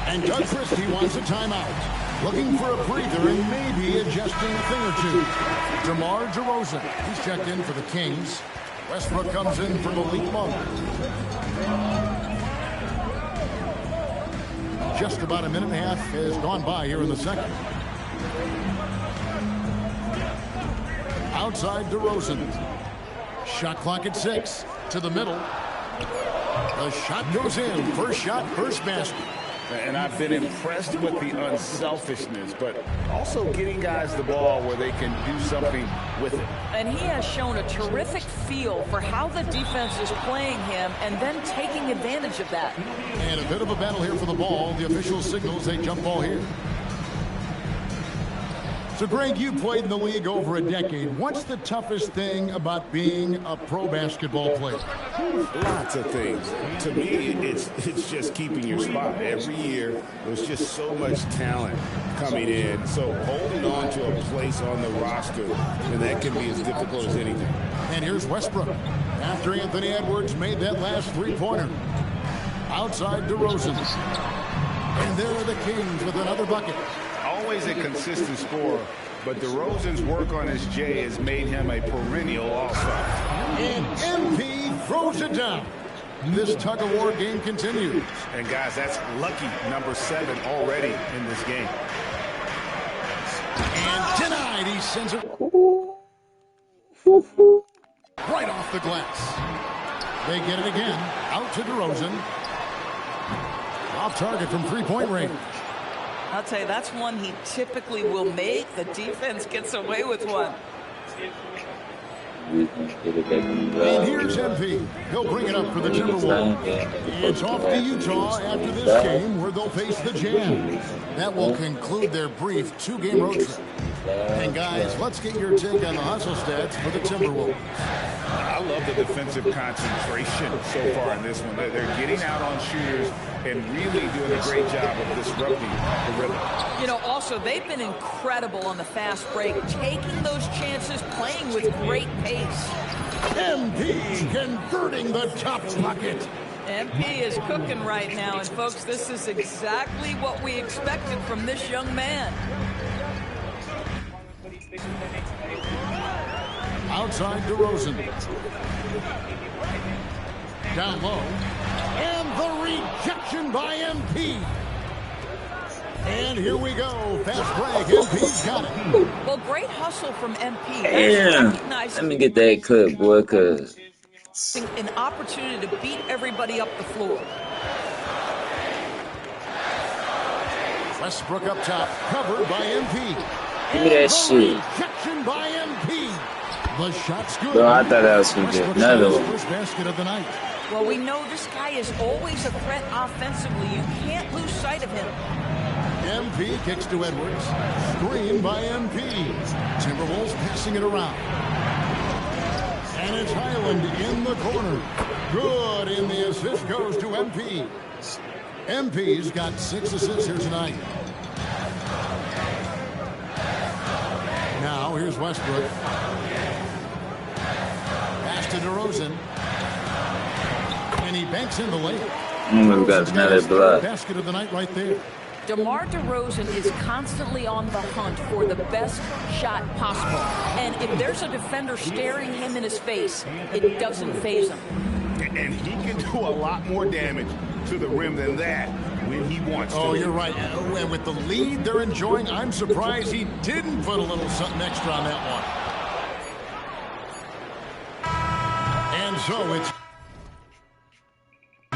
And Doug Christie wants a timeout. Looking for a breather and maybe adjusting a thing or two. DeMar DeRozan. He's checked in for the Kings. Westbrook comes in for Malik Monk. Just about a minute and a half has gone by here in the second. Outside DeRozan. Shot clock at 6. To the middle. The shot goes in. First shot, first basket. And I've been impressed with the unselfishness, but also getting guys the ball where they can do something with it. And he has shown a terrific feel for how the defense is playing him and then taking advantage of that. And a bit of a battle here for the ball. The official signals a jump ball here. So, Greg, you played in the league over a decade. What's the toughest thing about being a pro basketball player? Lots of things. To me, it's just keeping your spot. Every year, there's just so much talent coming in. So holding on to a place on the roster, and that can be as difficult as anything. And here's Westbrook. After Anthony Edwards made that last three-pointer. Outside DeRozan. And there are the Kings with another bucket. Always a consistent scorer, but DeRozan's work on his J has made him a perennial all-star. And MP throws it down. This tug-of-war game continues. And, guys, that's lucky number 7 already in this game. And denied. He sends it right off the glass. They get it again. Out to DeRozan. Off target from three-point range. I'll tell you, that's one he typically will make. The defense gets away with one. And here's MP. He'll bring it up for the Timberwolves. It's off to Utah after this game where they'll face the Jazz. That will conclude their brief 2-game road trip. And guys, let's get your take on the hustle stats for the Timberwolves. I love the defensive concentration so far in this one. They're getting out on shooters and really doing a great job of disrupting the rhythm. You know, also, they've been incredible on the fast break, taking those chances, playing with great pace. MP converting the top bucket. MP is cooking right now, and folks, this is exactly what we expected from this young man. Outside DeRozan. Down low. And the rejection by MP. And here we go. Fast break. MP's got it. Well, great hustle from MP. Damn. Let me get that clip, boy, because an opportunity to beat everybody up the floor. Westbrook up top. Covered by MP. Give me that shit. Rejection by MP. The shot's good. Bro, I thought that was going to be another one. First basket of the night. Well, we know this guy is always a threat offensively. You can't lose sight of him. MP kicks to Edwards. Screen by MP. Timberwolves passing it around. And it's Highland in the corner. Good, and the assist goes to MP. MP's got 6 assists here tonight. Now, here's Westbrook. Pass to DeRozan. And he banks in the layup. We've got another block. Basket of the night right there. DeMar DeRozan is constantly on the hunt for the best shot possible. And if there's a defender staring him in his face, it doesn't faze him. And he can do a lot more damage to the rim than that when he wants to. Oh, you're right. And with the lead they're enjoying, I'm surprised he didn't put a little something extra on that one. And so it's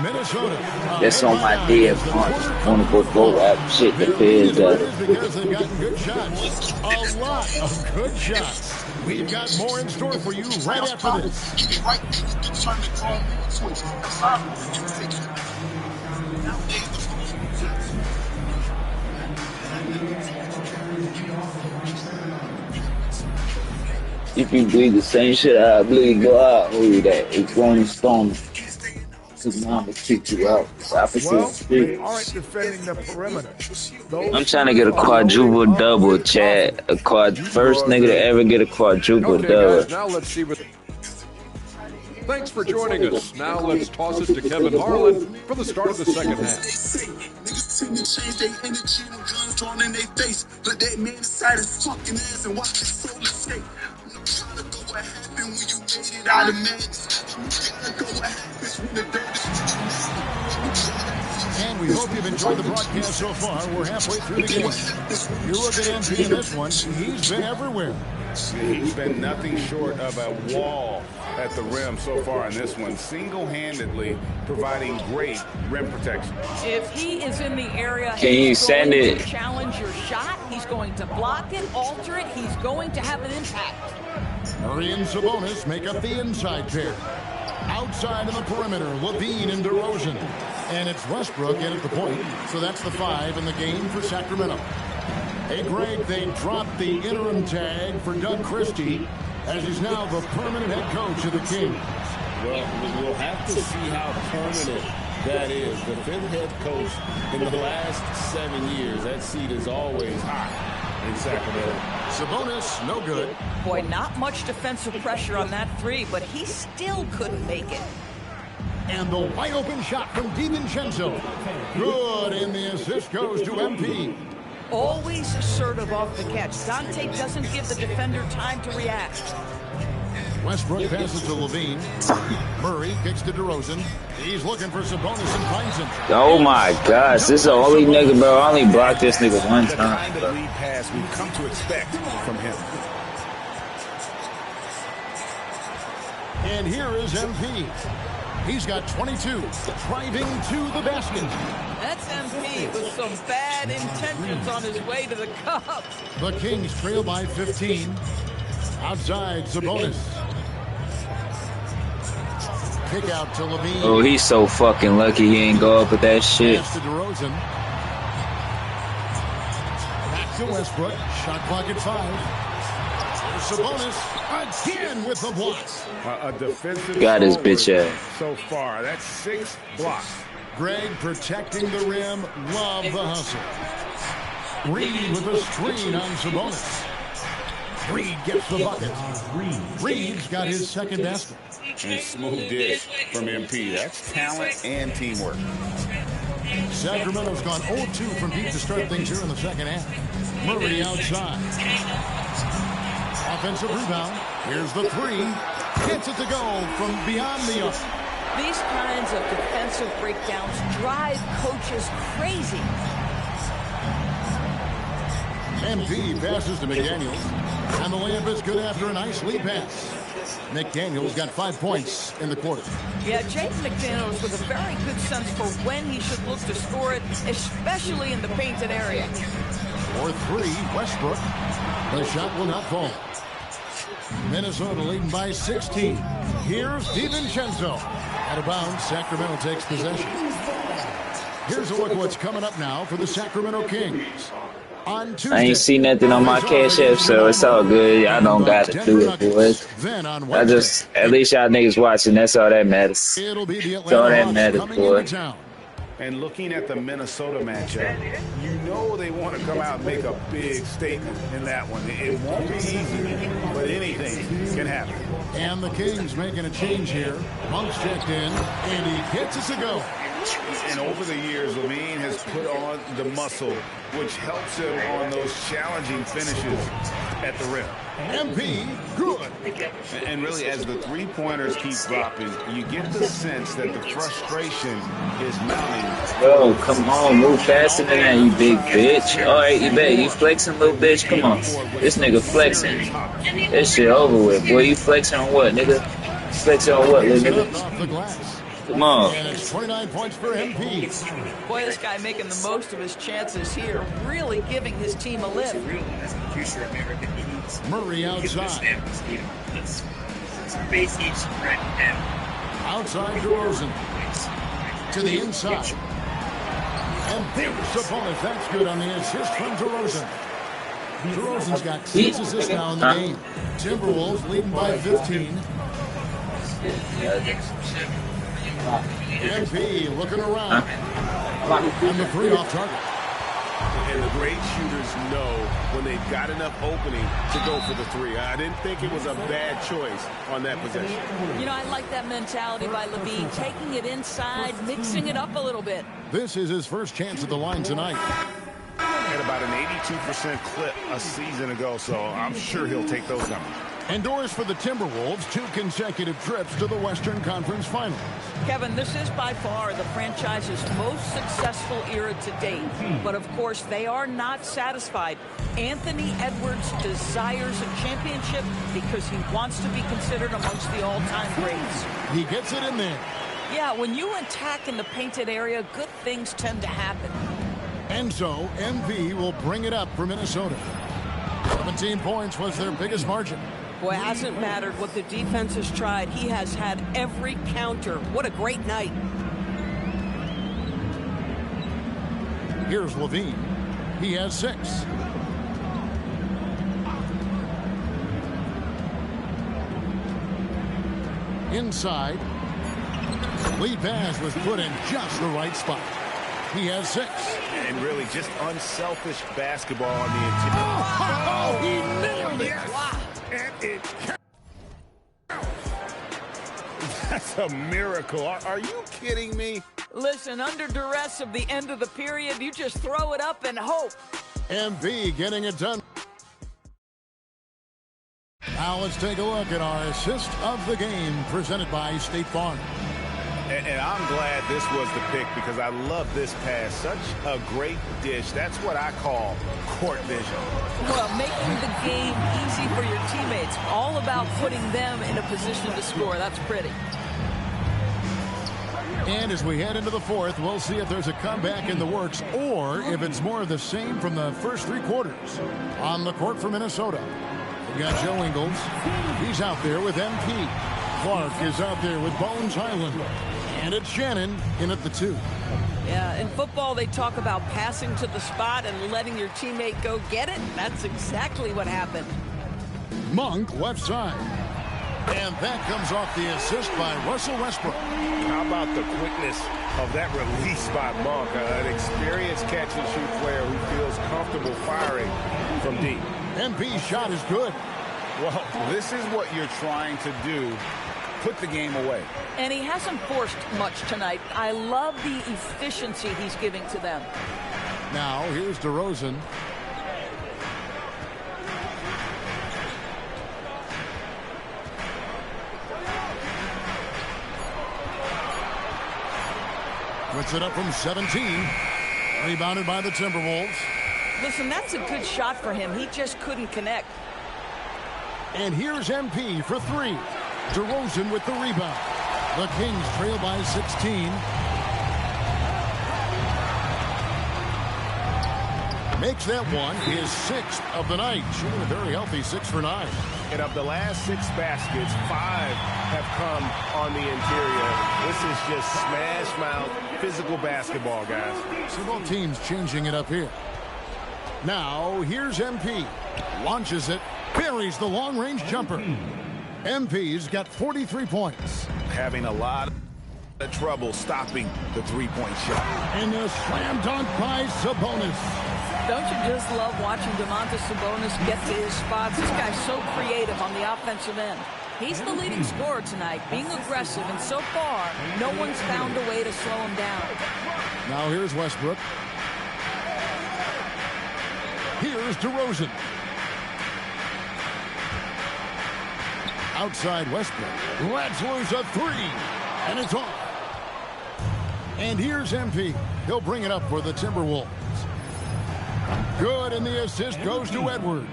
Minnesota. That's on my DM punch. On the book, go up, shit, the feds up. Because they've gotten good shots. A lot of good shots. We've got more in store for you right after this. If you believe the same shit I believe, go out. Who that? It's Rolling Stone. Opposite mama kicked you out. Opposite Well, street. they aren't defending the perimeter. I'm trying to get a quadruple double, Chad. First nigga to ever get a quadruple Okay, double. guys, now let's see what. Thanks for joining us. Now let's toss it to Kevin Harlan for the start of the second half. Niggas seem to change their energy and guns drawn in their face. But that man inside his fucking ass and watch his soul escape. I'm not trying to go what happened when you made it out of madness. I'm trying to go what happens when the dirt is. And we hope you've enjoyed the broadcast so far. We're halfway through the game. You look at MP in this one, he's been everywhere. He's been nothing short of a wall at the rim so far in this one, single-handedly providing great rim protection. If he is in the area, Can you he's send going it? to challenge your shot. He's going to block it, alter it. He's going to have an impact. Murray and Sabonis make up the inside pair. Outside in the perimeter, Levine and DeRozan. And it's Westbrook in at the point, so that's the 5 in the game for Sacramento. Hey, Greg, they dropped the interim tag for Doug Christie, as he's now the permanent head coach of the Kings. Well, we'll have to see how permanent that is. The 5th head coach in the last 7 years. That seat is always high in Sacramento. Sabonis, no good. Boy, not much defensive pressure on that 3, but he still couldn't make it. And the wide open shot from DiVincenzo. Good, and the assist goes to MP. Always assertive off the catch. Dante doesn't give the defender time to react. Westbrook passes to Levine. Murray kicks to DeRozan. He's looking for Sabonis and finds him. Oh my gosh, this is the only nigga, bro. I only blocked this nigga one The time. kind of lead pass we've come to expect from him. And here is MP. He's got 22, driving to the basket. That's MP with some bad intentions on his way to the cup. The Kings trail by 15. Outside, Sabonis. Kick out to Levine. Oh, he's so fucking lucky he ain't go up with that shit. Pass to DeRozan. Back to Westbrook. Shot clock at 5. Sabonis again with the blocks. A defensive Got his bitch ass. so far. That's 6 blocks. Greg protecting the rim. Love the hustle. Reed with a screen on Sabonis. Reed gets the bucket. Reed's got his second basket. And smooth dish from MP. That's talent and teamwork. Sacramento's gone 0-2 from deep to start things here in the second half. Murray outside. Offensive rebound. Here's the 3. Gets it to go from beyond the arc. These kinds of defensive breakdowns drive coaches crazy. MP passes to McDaniels. And the layup is good after a nice lead pass. McDaniels got 5 points in the quarter. Yeah, Jaden McDaniels with a very good sense for when he should look to score it, especially in the painted area. For 3, Westbrook. The shot will not fall. Minnesota leading by 16. Here's DiVincenzo. Out of bounds, Sacramento takes possession. Here's a look at what's coming up now for the Sacramento Kings. On Tuesday, I ain't see nothing on my Cash App, so it's all good. Y'all don't got to do it, boys. I just, at least y'all niggas watching. That's all that matters. It'll be the That's all that matters, boy. And looking at the Minnesota matchup, you know they want to come out and make a big statement in that one. It won't be easy, but anything can happen. And the Kings making a change here. Monk's checked in, and he gets us a go. And over the years, Levine has put on the muscle, which helps him on those challenging finishes at the rim. MP, good. And really, as the three-pointers keep dropping, you get the sense that the frustration is mounting. Bro, come on, move faster than that, you big bitch. All right, you bet. You flexing, little bitch? Come on. This nigga flexing. This shit over with. Boy, you flexing on what, nigga? Flexing on what, little nigga? Come on. And it's 29 points for MP. Boy, this guy making the most of his chances here, really giving his team a lift. Murray outside. Outside DeRozan. To the inside. And there's Sabonis. That's good on the assist from DeRozan. DeRozan's got 6 assists now in the game. Timberwolves leading by 15. MP looking around. And the 3 off target. And the great shooters know when they've got enough opening to go for the 3. I didn't think it was a bad choice on that possession. You know, I like that mentality by LaVine, taking it inside, mixing it up a little bit. This is his first chance at the line tonight. Had about an 82% clip a season ago, so I'm sure he'll take those numbers. Endures for the Timberwolves 2 consecutive trips to the Western Conference Finals. Kevin, this is by far the franchise's most successful era to date. But of course, they are not satisfied. Anthony Edwards desires a championship because he wants to be considered amongst the all-time greats. He gets it in there. Yeah, when you attack in the painted area, good things tend to happen. And so, MV will bring it up for Minnesota. 17 points was their biggest margin. Boy, it hasn't mattered what the defense has tried. He has had every counter. What a great night. Here's LaVine. He has 6. Inside. Lead pass was put in just the right spot. He has 6. And really just unselfish basketball on the interior. Oh, he nailed it. Yes. Wow. And it That's a miracle. Are you kidding me? Listen, under duress of the end of the period, you just throw it up and hope. MV getting it done. Now let's take a look at our assist of the game presented by State Farm. And I'm glad this was the pick because I love this pass. Such a great dish. That's what I call court vision. Well, making the game easy for your teammates. All about putting them in a position to score. That's pretty. And as we head into the 4th, we'll see if there's a comeback in the works or if it's more of the same from the first 3 quarters. On the court for Minnesota, we got Joe Ingles. He's out there with MP. Clark is out there with Bones Highland. And it's Shannon in at the 2. Yeah, in football, they talk about passing to the spot and letting your teammate go get it. That's exactly what happened. Monk left side. And that comes off the assist by Russell Westbrook. How about the quickness of that release by Monk? An experienced catch-and-shoot player who feels comfortable firing from deep. MP's shot is good. Well, this is what you're trying to do. Put the game away. And he hasn't forced much tonight. I love the efficiency he's giving to them. Now, here's DeRozan. Puts it up from 17. Rebounded by the Timberwolves. Listen, that's a good shot for him. He just couldn't connect. And here's MP for 3. DeRozan with the rebound. The Kings trail by 16. Makes that one his 6th of the night. Shooting a very healthy 6 for 9. And of the last 6 baskets, 5 have come on the interior. This is just smash mouth, physical basketball, guys. So both teams changing it up here. Now, here's MP. Launches it. Buries the long-range jumper. MP's got 43 points. Having a lot of trouble stopping the three-point shot. And a slam dunk by Sabonis. Don't you just love watching Domantas Sabonis get to his spots? This guy's so creative on the offensive end. He's the leading scorer tonight, being aggressive, and so far, no one's found a way to slow him down. Now here's Westbrook. Here's DeRozan. Outside Westbrook. Lets loose a 3. And it's off. And here's MP. He'll bring it up for the Timberwolves. Good, and the assist goes to Edwards.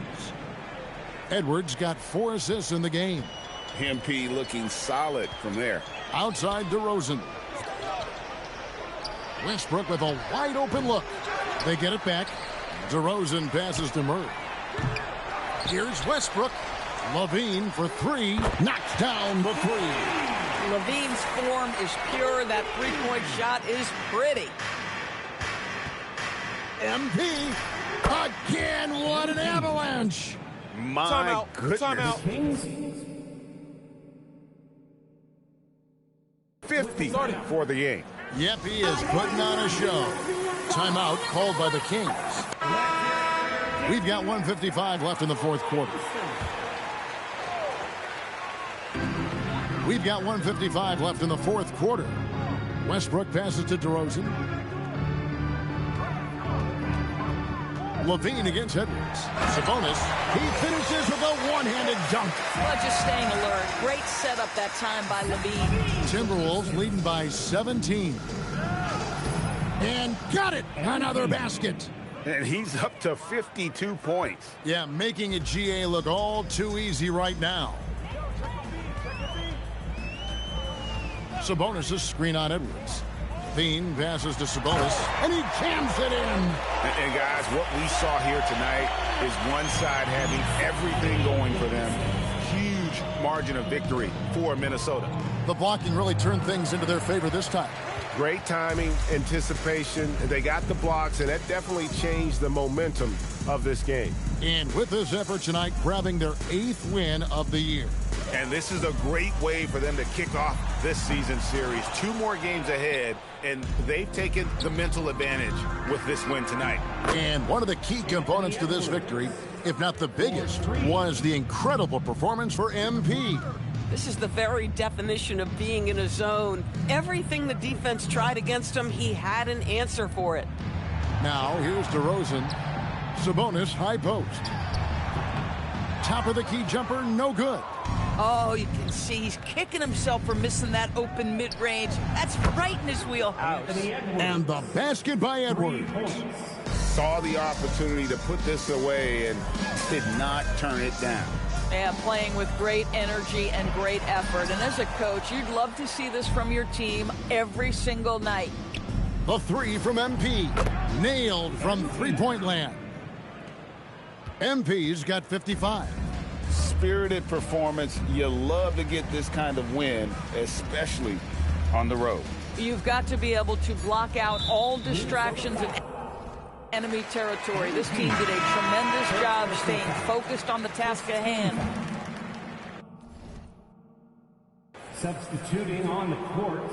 Edwards got 4 assists in the game. MP looking solid from there. Outside DeRozan. Westbrook with a wide open look. They get it back. DeRozan passes to Murray. Here's Westbrook. LaVine for 3. Knocks down the 3. LaVine's form is pure. That three-point shot is pretty. MP again. What an avalanche. My goodness. 50 for the game. Yep, he is putting on a show. Timeout called by the Kings. We've got 1:55 left in the fourth quarter. We've got 1:55 left in the fourth quarter. Westbrook passes to DeRozan. Levine against Edwards. Sabonis. He finishes with a one-handed dunk. Well, just staying alert. Great setup that time by Levine. Timberwolves leading by 17. And got it! Another basket. And he's up to 52 points. Yeah, making a GA look all too easy right now. Sabonis' screen on Edwards. Levine passes to Sabonis, and he jams it in. And guys, what we saw here tonight is one side having everything going for them. Huge margin of victory for Minnesota. The blocking really turned things into their favor this time. Great timing, anticipation. They got the blocks, and that definitely changed the momentum of this game. And with this effort tonight, grabbing their 8th win of the year. And this is a great way for them to kick off this season series. 2 more games ahead, and they've taken the mental advantage with this win tonight. And one of the key components to this victory, if not the biggest, was the incredible performance for MP. This is the very definition of being in a zone. Everything the defense tried against him, he had an answer for it. Now, here's DeRozan. Sabonis, high post. Top of the key jumper, no good. Oh, you can see he's kicking himself for missing that open mid-range. That's right in his wheelhouse. And the basket by Edwards. Saw the opportunity to put this away and did not turn it down. Yeah, playing with great energy and great effort. And as a coach, you'd love to see this from your team every single night. The 3 from MP. Nailed from three-point land. MP's got 55. Spirited performance. You love to get this kind of win, especially on the road. You've got to be able to block out all distractions in enemy territory. This team did a tremendous job staying focused on the task at hand. Substituting on the court.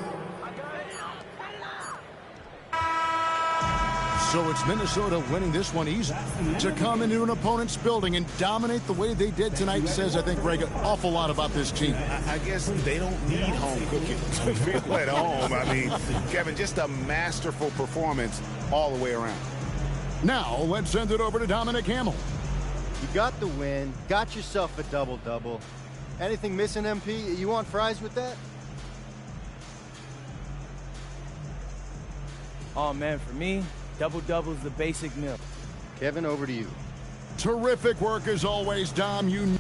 So it's Minnesota winning this one easy. To come into an opponent's building and dominate the way they did tonight says, I think, Greg, an awful lot about this team. I guess they don't need home cooking to feel at home. I mean, Kevin, just a masterful performance all the way around. Now, let's send it over to Dominic Hamill. You got the win, got yourself a double-double. Anything missing, MP? You want fries with that? Oh, man, for me, double-double is the basic meal. Kevin, over to you. Terrific work as always, Dom. You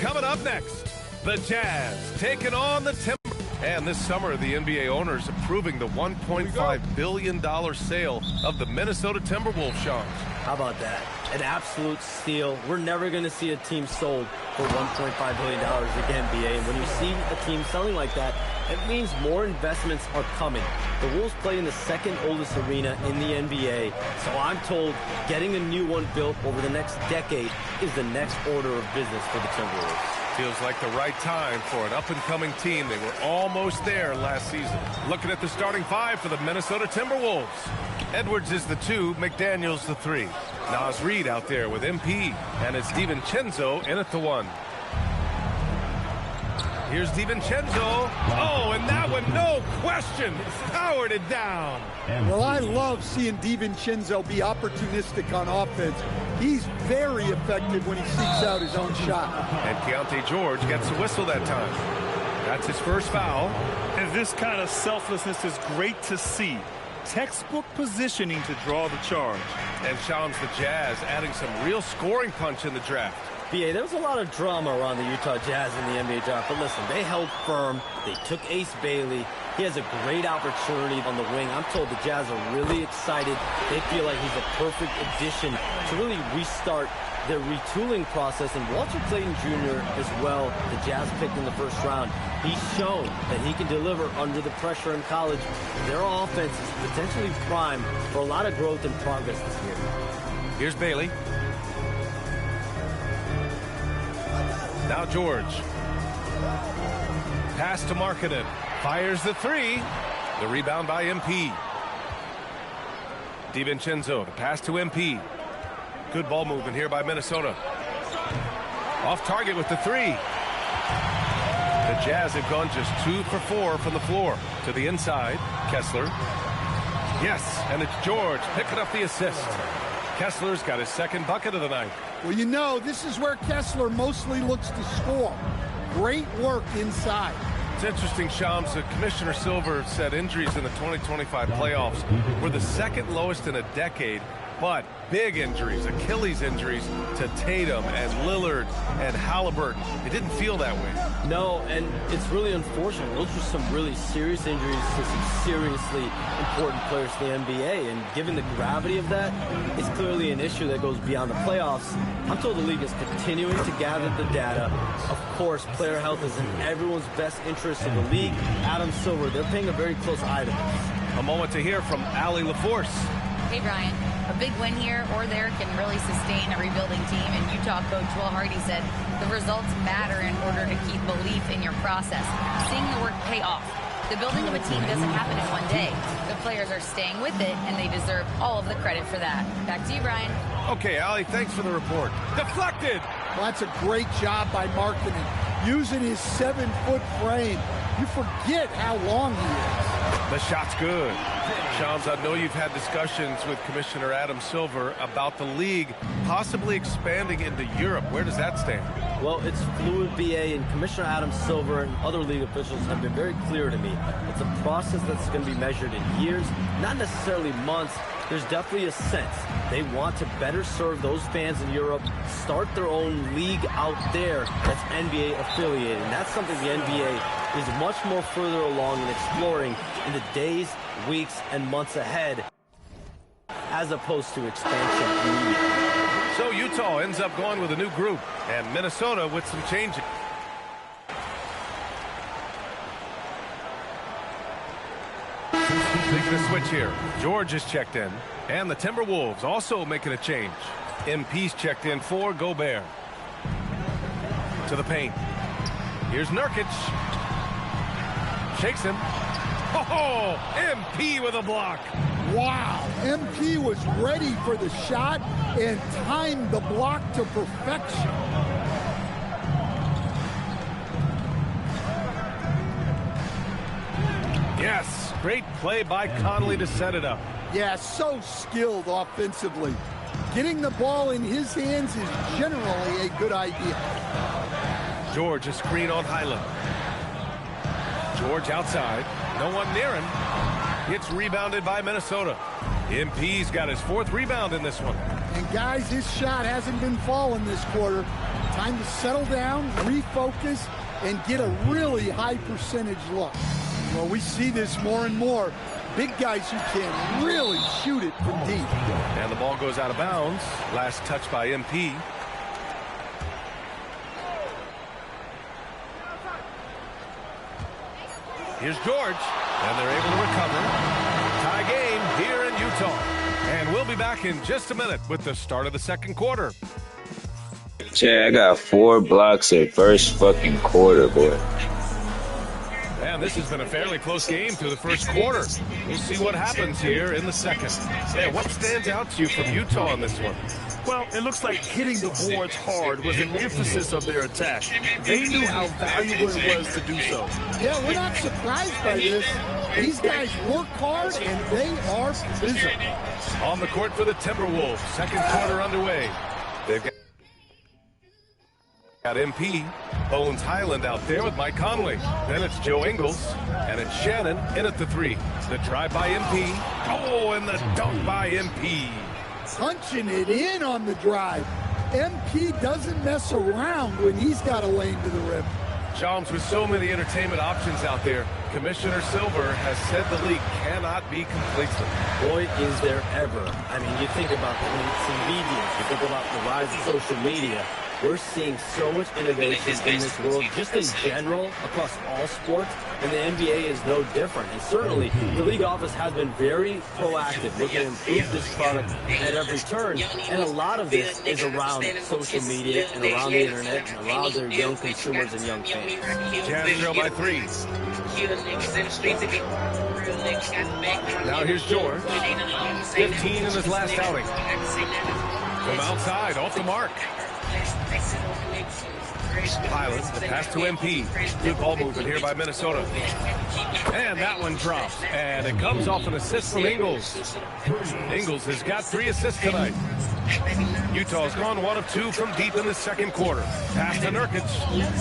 Coming up next, the Jazz taking on the Timberwolves. And this summer, the NBA owners approving the $1.5 billion sale of the Minnesota Timberwolves, Sean. How about that? An absolute steal. We're never going to see a team sold for $1.5 billion again, BA. And when you see a team selling like that, it means more investments are coming. The Wolves play in the second oldest arena in the NBA, so I'm told getting a new one built over the next decade is the next order of business for the Timberwolves. Feels like the right time for an up-and-coming team. They were almost there last season. Looking at the starting 5 for the Minnesota Timberwolves. Edwards is the 2, McDaniels the 3. Naz Reid out there with MP, and it's DiVincenzo in at the 1. Here's DiVincenzo. Oh, and that one, no question, powered it down. Well, I love seeing DiVincenzo be opportunistic on offense. He's very effective when he seeks out his own shot. And Keontae George gets the whistle that time. That's his first foul. And this kind of selflessness is great to see. Textbook positioning to draw the charge. And Shams, the Jazz adding some real scoring punch in the draft. BA, there was a lot of drama around the Utah Jazz in the NBA draft, but listen, they held firm. They took Ace Bailey. He has a great opportunity on the wing. I'm told the Jazz are really excited. They feel like he's a perfect addition to really restart their retooling process. And Walter Clayton Jr. as well, the Jazz picked in the first round. He's shown that he can deliver under the pressure in college. Their offense is potentially primed for a lot of growth and progress this year. Here's Bailey. Now George. Pass to Markkanen. Fires the three. The rebound by MP. DiVincenzo, the pass to MP. Good ball movement here by Minnesota. Off target with the three. The Jazz have gone just 2 for 4 from the floor. To the inside, Kessler. Yes, and it's George picking up the assist. Kessler's got his second bucket of the night. Well, you know, this is where Kessler mostly looks to score. Great work inside. It's interesting, Shams, that Commissioner Silver said injuries in the 2025 playoffs were the second lowest in a decade, but big injuries, Achilles injuries to Tatum and Lillard and Halliburton. It didn't feel that way. No, and it's really unfortunate. Those were some really serious injuries to some seriously important players to the NBA, and given the gravity of that, it's clearly an issue that goes beyond the playoffs. I'm told the league is continuing to gather the data. Of course, player health is in everyone's best interest in the league. Adam Silver, they're paying a very close eye to this. A moment to hear from Allie LaForce. Hey, Brian. A big win here or there can really sustain a rebuilding team, and Utah coach Will Hardy said the results matter in order to keep belief in your process. Seeing the work pay off. The building of a team doesn't happen in one day. The players are staying with it, and they deserve all of the credit for that. Back to you, Brian. Okay, Allie, thanks for the report. Deflected! Well, that's a great job by Markkanen. Using his 7-foot frame. You forget how long he is. The shot's good. Shams, I know you've had discussions with Commissioner Adam Silver about the league possibly expanding into Europe. Where does that stand? Well, it's fluid, BA, and Commissioner Adam Silver and other league officials have been very clear to me. It's a process that's going to be measured in years, not necessarily months. There's definitely a sense they want to better serve those fans in Europe, start their own league out there that's NBA affiliated. And that's something the NBA is much more further along in exploring in the days, weeks, and months ahead, as opposed to expansion immediately. So Utah ends up going with a new group, and Minnesota with some changing. Making a switch here. George is checked in, and the Timberwolves also making a change. MP's checked in for Gobert. To the paint. Here's Nurkic. Shakes him. Oh, MP with a block. Wow, MP was ready for the shot and timed the block to perfection. Yes, great play by Conley to set it up. Yeah, so skilled offensively. Getting the ball in his hands is generally a good idea. George, a screen on Highland. George outside. No one near him. It's rebounded by Minnesota. MP's got his 4th rebound in this one. And guys, his shot hasn't been falling this quarter. Time to settle down, refocus, and get a really high percentage look. Well, we see this more and more. Big guys who can really shoot it from deep. And the ball goes out of bounds. Last touch by MP. Here's George, and they're able to recover. Tie game here in Utah. And we'll be back in just a minute with the start of the second quarter. Chad, I got 4 blocks at first fucking quarter, boy. And this has been a fairly close game through the first quarter. We'll see what happens here in the second. Yeah, what stands out to you from Utah in this one? Well, it looks like hitting the boards hard was an emphasis of their attack. They knew how valuable it was to do so. Yeah, we're not surprised by this. These guys work hard, and they are physical. On the court for the Timberwolves. Second quarter underway. They've got MP Bones Highland out there with Mike Conley. Then it's Joe Ingles, and it's Shannon in at the 3. The drive by MP. Oh, and the dunk by MP. Punching it in on the drive. MP doesn't mess around when he's got a lane to the rim. Shams, with so many entertainment options out there, Commissioner Silver has said the league cannot be complacent. Boy, is there ever. I mean, you think about the convenience, you think about the rise of social media. We're seeing so much innovation in this world, just in general, across all sports, and the NBA is no different. And certainly, the league office has been very proactive, looking to improve this product at every turn. And a lot of this is around social media and around the internet and around their young consumers and young fans. Jazz trail by 3. Now here's George, 15 in his last outing. From outside, off the mark. Highland, the pass to MP. Good ball movement here by Minnesota. And that one drops. And it comes off an assist from Ingles. Ingles has got 3 assists tonight. Utah's gone 1 of 2 from deep in the second quarter. Pass to Nurkic.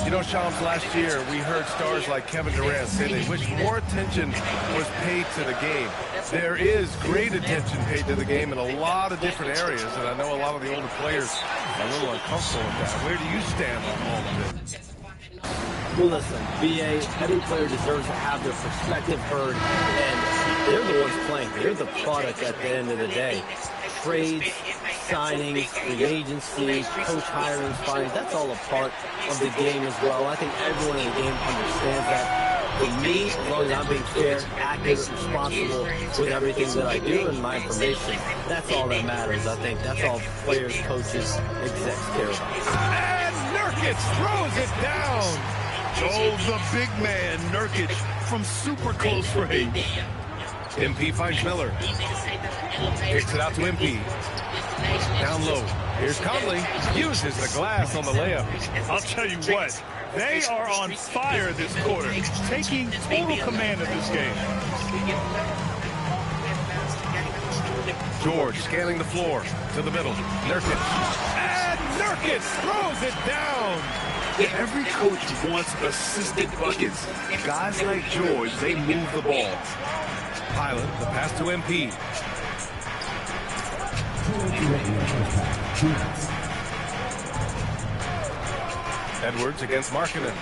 You know, Shams, last year we heard stars like Kevin Durant say they wish more attention was paid to the game. There is great attention paid to the game in a lot of different areas, and I know a lot of the older players are a little uncomfortable with that. Where do you stand on all of it? Well, listen, BA, every player deserves to have their perspective heard, and they're the ones playing. They're the product at the end of the day. Trades, signings, free agency, coach hirings, fines, that's all a part of the game as well. I think everyone in the game understands that. For me, as long as I'm being fair, accurate, responsible with everything that I do and my information, that's all that matters. I think that's all players, coaches, execs care about. And Nurkic throws it down. Oh, the big man, Nurkic, from super close range. MP finds Miller. Kicks it out to MP. Down low. Here's Conley. Uses the glass on the layup. I'll tell you what, they are on fire this quarter, taking total command of this game. George scanning the floor to the middle. Nurkic. And Nurkic throws it down. Every coach wants assisted buckets. Guys like George, they move the ball. Highland, the pass to MP. Edwards against Markkanen.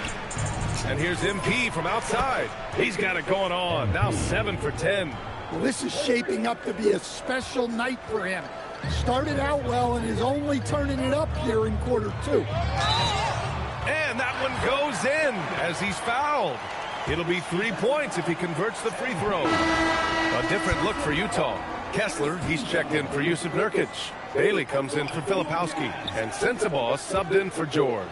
And here's MP from outside. He's got it going on. Now 7 for 10. Well, this is shaping up to be a special night for him. Started out well and is only turning it up here in quarter 2. And that one goes in as he's fouled. It'll be 3 points if he converts the free throw. A different look for Utah. Kessler, he's checked in for Jusuf Nurkic. Bailey comes in for Filipowski. And Sensabaugh subbed in for George.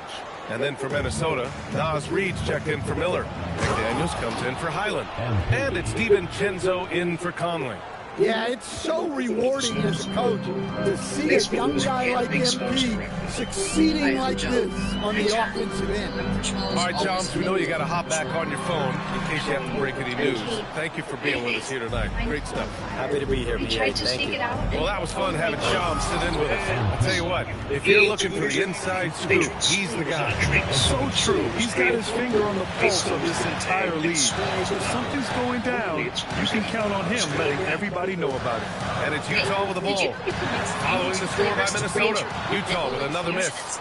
And then for Minnesota, Naz Reid's checked in for Miller. McDaniels comes in for Highland. And it's DiVincenzo in for Conley. Yeah, it's so rewarding as a coach to see a young guy like MP succeeding like this on the offensive end. All right, Shams, we know you got to hop back on your phone in case you have to break any news. Thank you for being with us here tonight. Great stuff. Happy to be here, BA. Thank you. Well, that was fun having Shams sit in with us. I'll tell you what, if you're looking for the inside scoop, he's the guy. So true. He's got his finger on the pulse of this entire league. If something's going down, you can count on him letting everybody know about it. And it's Utah with the ball. Following the score by Minnesota. Utah with another miss.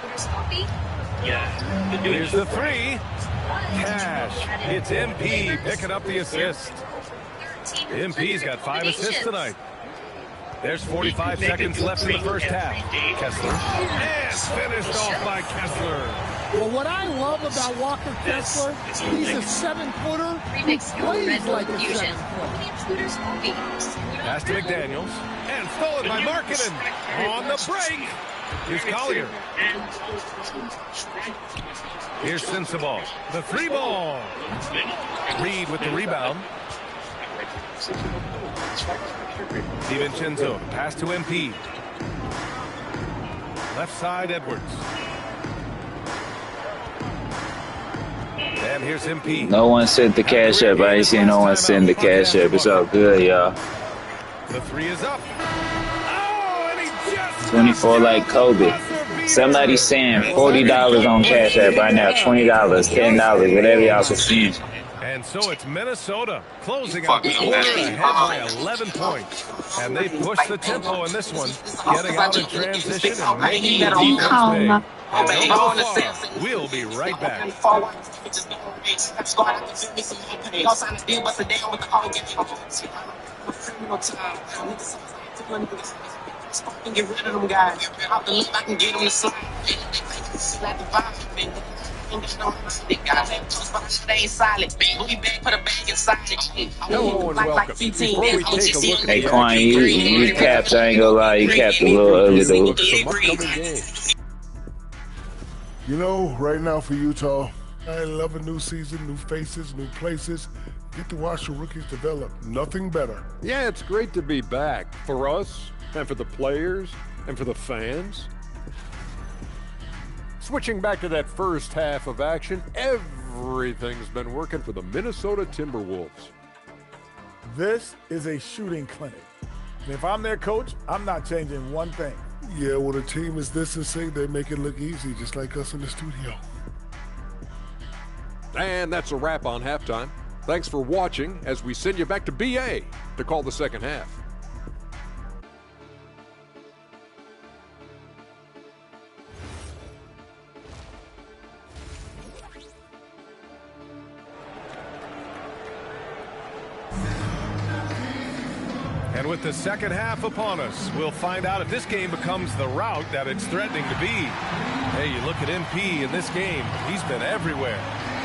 Here's the 3. Cash. It's MP picking up the assist. MP's got 5 assists tonight. There's 45 seconds left in the first half. Kessler. And finished off by Kessler. Well, what I love about Walker Kessler, he's a 7-footer who plays like a 7-footer. Pass to McDaniels. And stolen by Markkanen. On the break. Here's Collier. Here's Sensabaugh. The 3 ball. Reid with the rebound. DiVincenzo. Pass to MP. Left side, Edwards. And here's MP. No one sent the cash up. I ain't seen no one send the cash up. It's all good, y'all. The 3 is up. Oh, and he just 24 like Kobe. Somebody's saying $40 on Cash App right now. $20, $10, whatever y'all can see. And so it's Minnesota closing out the quarter ahead by 11 points. And they push the tempo in this one, getting out in transition and making the defense pay. And don't go far. We'll be right back. Get rid of them guys. Out the loop, I can get them to slide. Slap the vibe, Hello and welcome. Before we take a look at Hey, Quan, you capped. I ain't gonna lie, you capped a little ugly, though. You know, right now for Utah, I love a new season, new faces, new places. Get to watch the rookies develop. Nothing better. Yeah, it's great to be back for us and for the players and for the fans. Switching back to that first half of action, everything's been working for the Minnesota Timberwolves. This is a shooting clinic. And if I'm their coach, I'm not changing one thing. Yeah, well, a team is this and say they make it look easy, just like us in the studio. And that's a wrap on halftime. Thanks for watching as we send you back to BA to call the second half. And with the second half upon us, we'll find out if this game becomes the route that it's threatening to be. Hey, you look at MP in this game, he's been everywhere.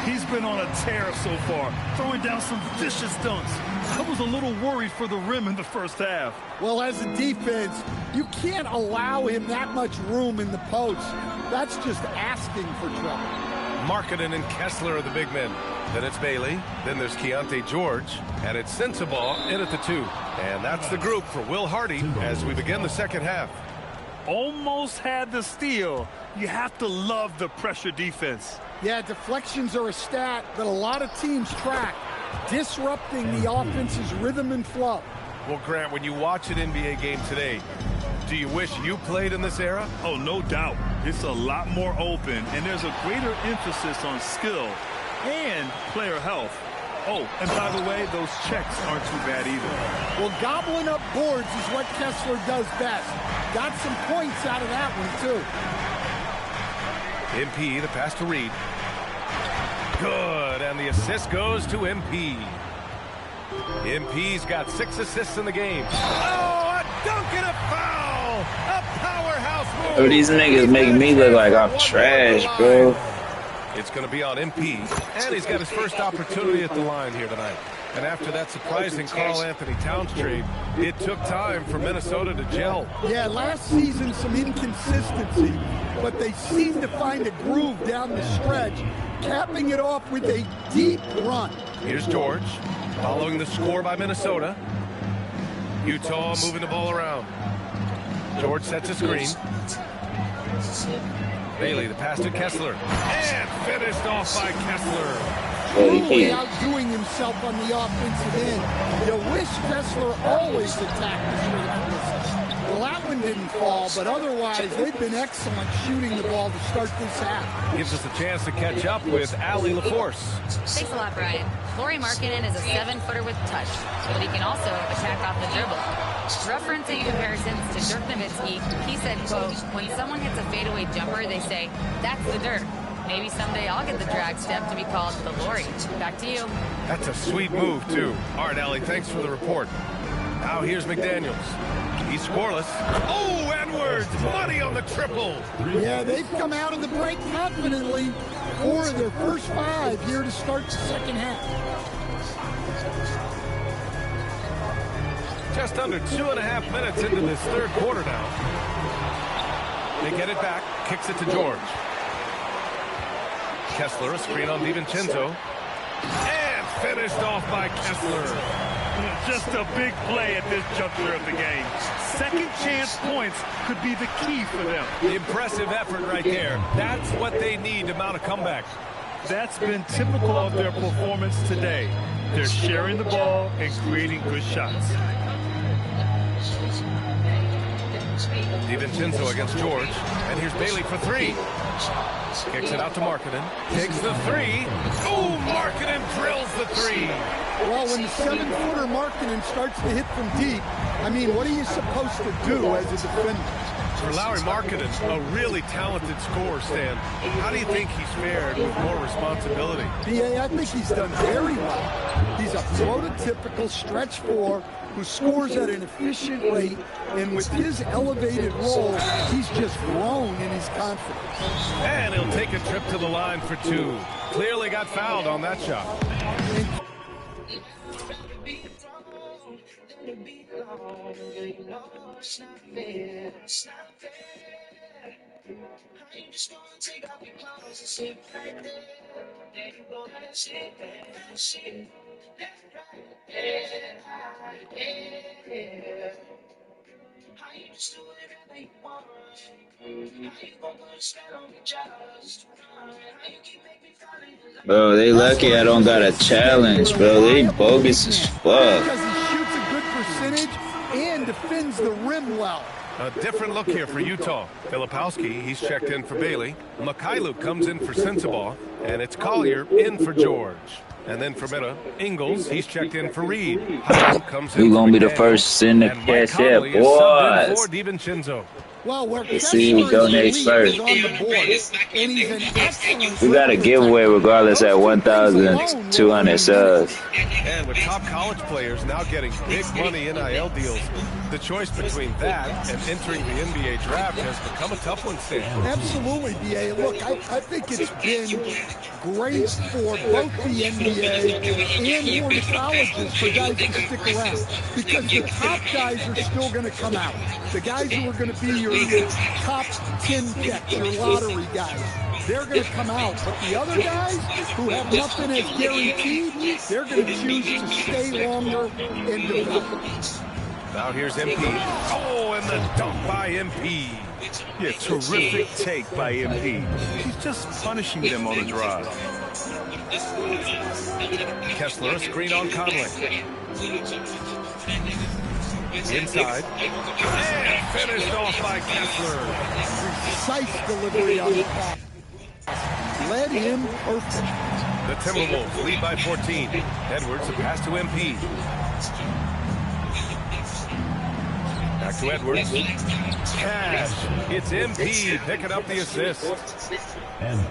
He's been on a tear so far, throwing down some vicious dunks. I was a little worried for the rim in the first half. Well, as a defense, you can't allow him that much room in the post. That's just asking for trouble. Markkanen and Kessler are the big men. Then it's Bailey. Then there's Keontae George. And it's Sensabaugh in at the 2. And that's the group for Will Hardy as we begin the second half. Almost had the steal. You have to love the pressure defense. Yeah, deflections are a stat that a lot of teams track, disrupting the offense's rhythm and flow. Well, Grant, when you watch an NBA game today, do you wish you played in this era? Oh, no doubt. It's a lot more open, and there's a greater emphasis on skill and player health. Oh, and by the way, those checks aren't too bad either. Well, gobbling up boards is what Kessler does best. Got some points out of that one, too. MP, the pass to Reed. Good, and the assist goes to MP. MP's got 6 assists in the game. Oh, a dunk and a foul! A powerhouse move! Oh, these niggas making me look like I'm trash, bro. It's going to be on MP, and he's got his first opportunity at the line here tonight. And after that surprising Karl-Anthony Towns trade, it took time for Minnesota to gel. Yeah, last season some inconsistency, but they seem to find a groove down the stretch, capping it off with a deep run. Here's George, following the score by Minnesota. Utah moving the ball around. George sets a screen. Bailey, the pass to Kessler. And finished off by Kessler. Truly outdoing himself on the offensive end. You wish Kessler always attacked the rim. Well, that one didn't fall, but otherwise they've been excellent shooting the ball to start this half. Gives us a chance to catch up with Allie LaForce. Thanks a lot, Brian. Lauri Markkanen is a 7-footer with touch, but he can also attack off the dribble. Referencing comparisons to Dirk Nowitzki, he said, quote, when someone hits a fadeaway jumper, they say, that's the Dirk. Maybe someday I'll get the drag step to be called the Lauri. Back to you. That's a sweet move, too. All right, Allie, thanks for the report. Now here's McDaniels. He's scoreless. Oh, Edwards, money on the triple. Yeah, they've come out of the break confidently. 4 of their first 5 here to start the second half. Just under 2.5 minutes into this third quarter now. They get it back, kicks it to George. Kessler, a screen on DiVincenzo. And finished off by Kessler. Just a big play at this juncture of the game. Second chance points could be the key for them. Impressive effort right there. That's what they need to mount a comeback. That's been typical of their performance today. They're sharing the ball and creating good shots. DiVincenzo against George. And here's Bailey for three. Kicks it out to Markkanen. Takes the three. Oh, Markkanen drills the three. Well, when the 7-footer Markkanen starts to hit from deep, I mean, what are you supposed to do as a defender? For Lauri Markkanen, a really talented scorer, Stan. How do you think he's fared with more responsibility? B.A., I think he's done very well. He's a prototypical stretch four who scores at an efficient rate, and with his elevated role, he's just grown in his confidence. And he'll take a trip to the line for two. Clearly got fouled on that shot. Bro, they lucky I don't got a challenge, bro. They bogus as fuck. Because he shoots a good percentage and defends the rim well. A different look here for Utah. Filipowski, he's checked in for Bailey. Mikhailuk comes in for Sensabaugh. And it's Collier in for George. And then for Meta, Ingles, he's checked in for Reed. Comes We gonna be the first to send the cash out, boys. For DiVincenzo. Well, Let's see who donates first. On the board, and he's an excellent We got a giveaway regardless at 1,200 subs. And with top college players now getting big money NIL deals, the choice between that and entering the NBA draft has become a tough one, Stan. Absolutely, B.A. Look, I think it's been great for both the NBA and for the colleges for guys to stick around, because the top guys are still going to come out. The guys who are going to be your top 10 picks, your lottery guys, they're going to come out. But the other guys who have nothing as guaranteed, they're going to choose to stay longer and develop. Now here's MP. Oh, and the dunk by MP. Yeah, terrific take by MP. He's just punishing them on the drive. Kessler, a screen on Conley. Inside. And finished off by Kessler. Precise delivery on the pass. Led him perfect. The Timberwolves lead by 14. Edwards, a pass to MP. Back to Edwards. Cash. It's MP picking up the assist.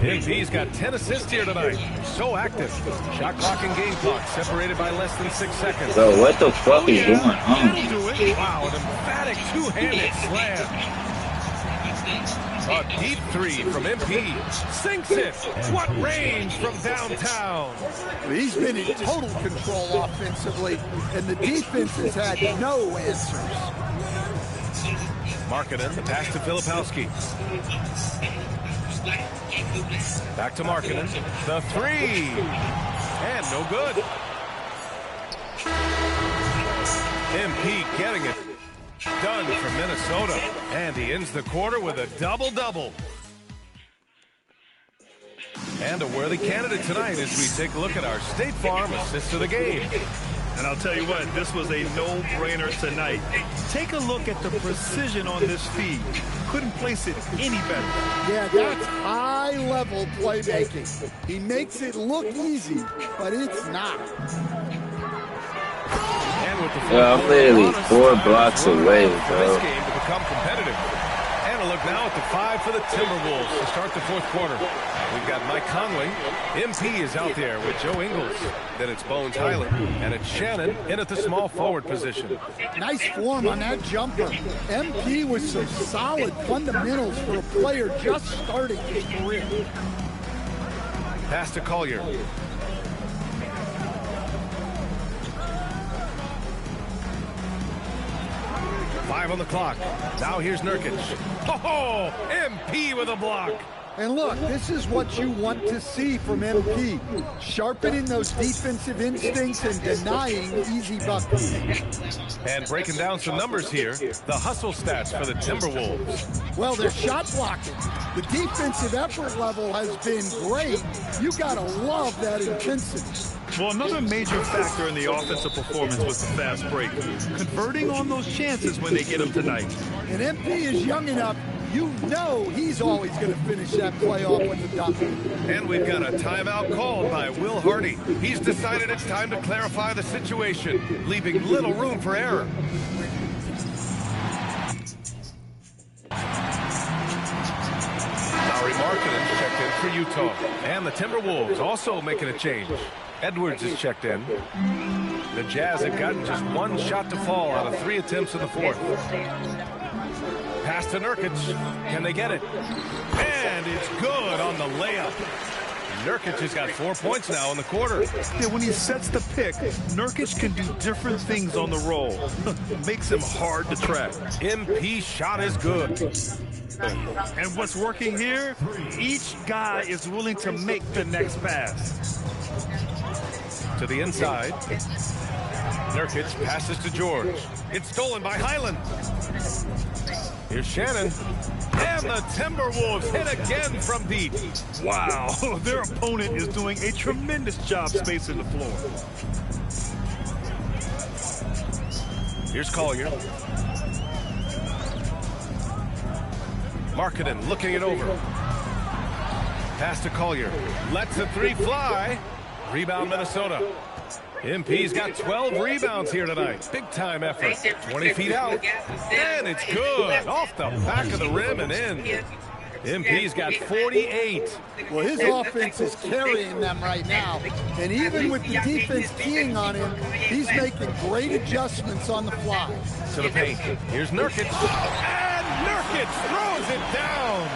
MP's got 10 assists here tonight. So active. Shot clock and game clock separated by less than 6 seconds. Bro, what the fuck is going on? Wow, an emphatic two-handed slam. A deep three from MP. Sinks it. What range from downtown. He's been in total control offensively, and the defense has had no answers. Markkanen, the pass to Filipowski. Back to Markkanen. The three. And no good. MP getting it done for Minnesota. And he ends the quarter with a double-double. And a worthy candidate tonight as we take a look at our State Farm assist of the game. And I'll tell you what, this was a no-brainer tonight. Take a look at the precision on this feed. Couldn't place it any better. Yeah, that's high-level playmaking. He makes it look easy, but it's not. Yeah, I'm literally 4 blocks away, bro. This game to become competitive. And a look now at the 5 for the Timberwolves to start the fourth quarter. We've got Mike Conley. MP is out there with Joe Ingles. Then it's Bones Highland. And it's Shannon in at the small forward position. Nice form on that jumper. MP with some solid fundamentals for a player just starting his career. Pass to Collier. Five on the clock. Now here's Nurkic. Oh, MP with a block. And look, this is what you want to see from MP. Sharpening those defensive instincts and denying easy buckets. And breaking down some numbers here, the hustle stats for the Timberwolves. Well, their shot blocking. The defensive effort level has been great. You got to love that intensity. Well, another major factor in the offensive performance was the fast break. Converting on those chances when they get them tonight. And MP is young enough, you know he's always going to finish that play off with the dunk. And we've got a timeout called by Will Hardy. He's decided it's time to clarify the situation, leaving little room for error. Lauri Markkanen checked in for Utah. And the Timberwolves also making a change. Edwards is checked in. The Jazz have gotten just one shot to fall out of 3 attempts in the fourth. Pass to Nurkic. Can they get it? And it's good on the layup. Nurkic has got 4 points now in the quarter. Yeah, when he sets the pick, Nurkic can do different things on the roll. Makes him hard to track. MP's shot is good. And what's working here? Each guy is willing to make the next pass. To the inside. Nurkic passes to George. It's stolen by Highland. Here's Shannon. And the Timberwolves hit again from deep. Wow, their opponent is doing a tremendous job spacing the floor. Here's Collier. Markkanen looking it over. Pass to Collier. Lets the 3 fly. Rebound Minnesota. MP's got 12 rebounds here tonight. Big time effort. 20 feet out. And it's good. Off the back of the rim and in. MP's got 48. Well, his offense is carrying them right now. And even with the defense keying on him, he's making great adjustments on the fly. To the paint. Here's Nurkic. And Nurkic throws it down.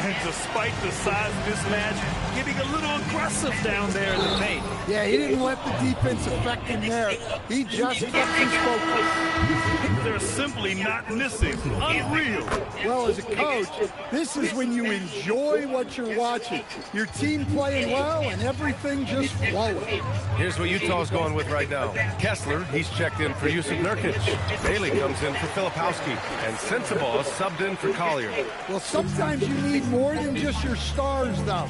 And despite the size mismatch, getting a little aggressive down there in the paint. Yeah, he didn't let the defense affect him there. He just kept his focus. They're simply not missing. Unreal. Well, as a coach, this is when you enjoy what you're watching. Your team playing well and everything just flowing. Here's what Utah's going with right now. Kessler, he's checked in for Jusuf Nurkic. Bailey comes in for Filipowski. And Sensabaugh subbed in for Collier. Well, sometimes you need more than just your stars, though.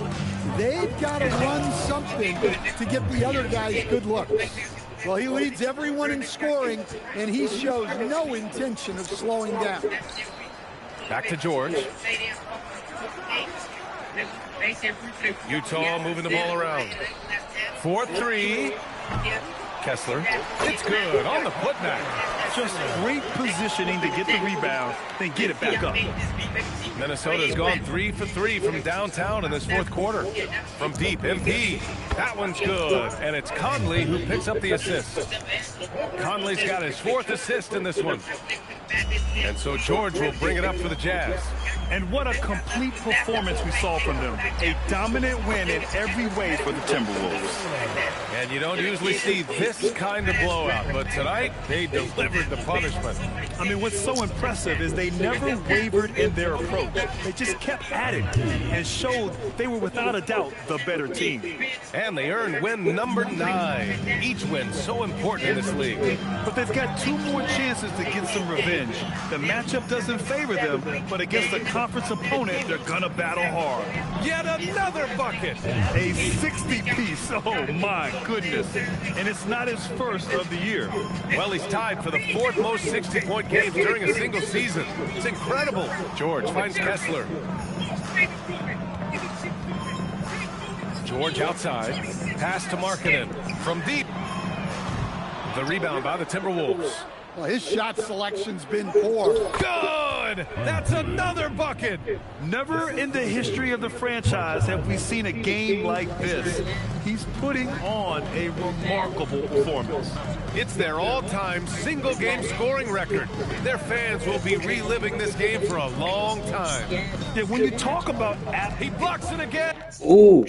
They've got to run something to get the other guys good looks. Well, he leads everyone in scoring, and he shows no intention of slowing down. Back to George. Utah moving the ball around. 4-3. Kessler. It's good on the putback. Just great positioning to get the rebound, then get it back up. Minnesota's gone 3 for 3 from downtown in this fourth quarter. From deep, MP. That one's good. And it's Conley who picks up the assist. Conley's got his 4th assist in this one. And so George will bring it up for the Jazz. And what a complete performance we saw from them. A dominant win in every way for the Timberwolves. And you don't usually see this kind of blowout, but tonight they delivered the punishment. I mean, what's so impressive is they never wavered in their approach. They just kept at it and showed they were without a doubt the better team. And they earned win number 9. Each win so important in this league. But they've got 2 more chances to get some revenge. The matchup doesn't favor them, but against a conference opponent, they're gonna battle hard. Yet another bucket. A 60-piece, oh my goodness. And it's not his first of the year. Well, he's tied for the 4th most 60-point games during a single season. It's incredible. George finds Kessler. George outside. Pass to Markkanen. From deep. The rebound by the Timberwolves. Well, his shot selection's been poor. Good! That's another bucket! Never in the history of the franchise have we seen a game like this. He's putting on a remarkable performance. It's their all-time single-game scoring record. Their fans will be reliving this game for a long time. Yeah, when you talk about... He blocks it again! Ooh!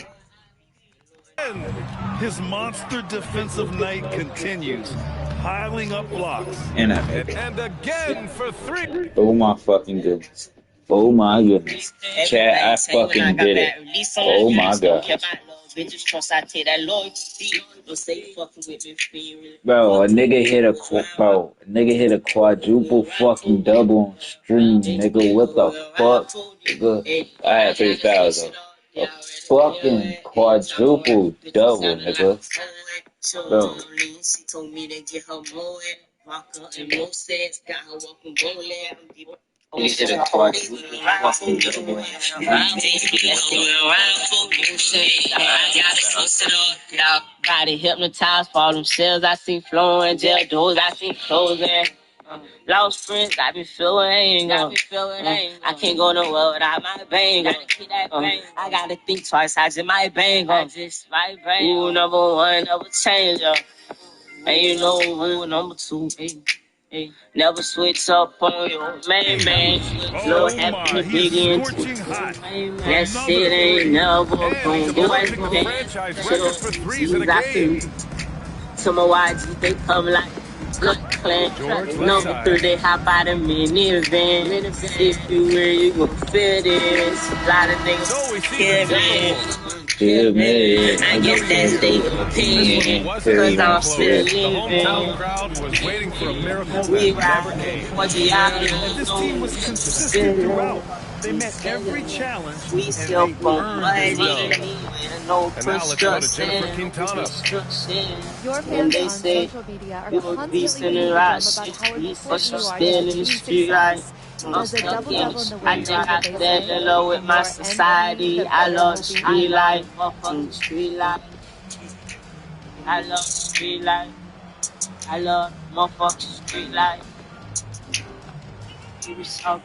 His monster defensive night continues. Piling up blocks. And again for 3. Oh my fucking goodness. Oh my goodness. Chad, I fucking did it. Oh my god. Bro, a nigga hit a quadruple fucking double on stream, nigga. What the fuck? Nigga, I had 3 fouls though. A fucking quadruple double, nigga. Go. She told me to get her more vodka and more sex. Got her walking bowling. You said it twice. Body hypnotized, for themselves. I see flowing, jail doors, I see closing. Lost friends, I be feeling I can't go nowhere without my bang. I gotta think twice, I just might bang. Ooh, number one, never change up. And you know who number two. Never switch up on your man. Slow happy to dig into. That shit ain't never gonna go as planned. I see to my YG, they come like good clan. Number 3, they hop out of minivan. If you where you gon' fit this. A lot of niggas kill me. I guess that's their opinion. Cause I'm still living. We ride for the island. And this team was consistent throughout. They met every challenge we and still they for earned money. this No And now let's go to Jennifer Quintana. Your And fans they on say social media are you were constantly beasting beating and the right. drum about how We important push you you are still to in the team street, right? success. I'm Does a stuck double-double in the I win just got they that say? low with The my more society. MVP, I the love better the you'll street be. life. Fuck the street life. I love the street life. I love motherfucking street life. You be so.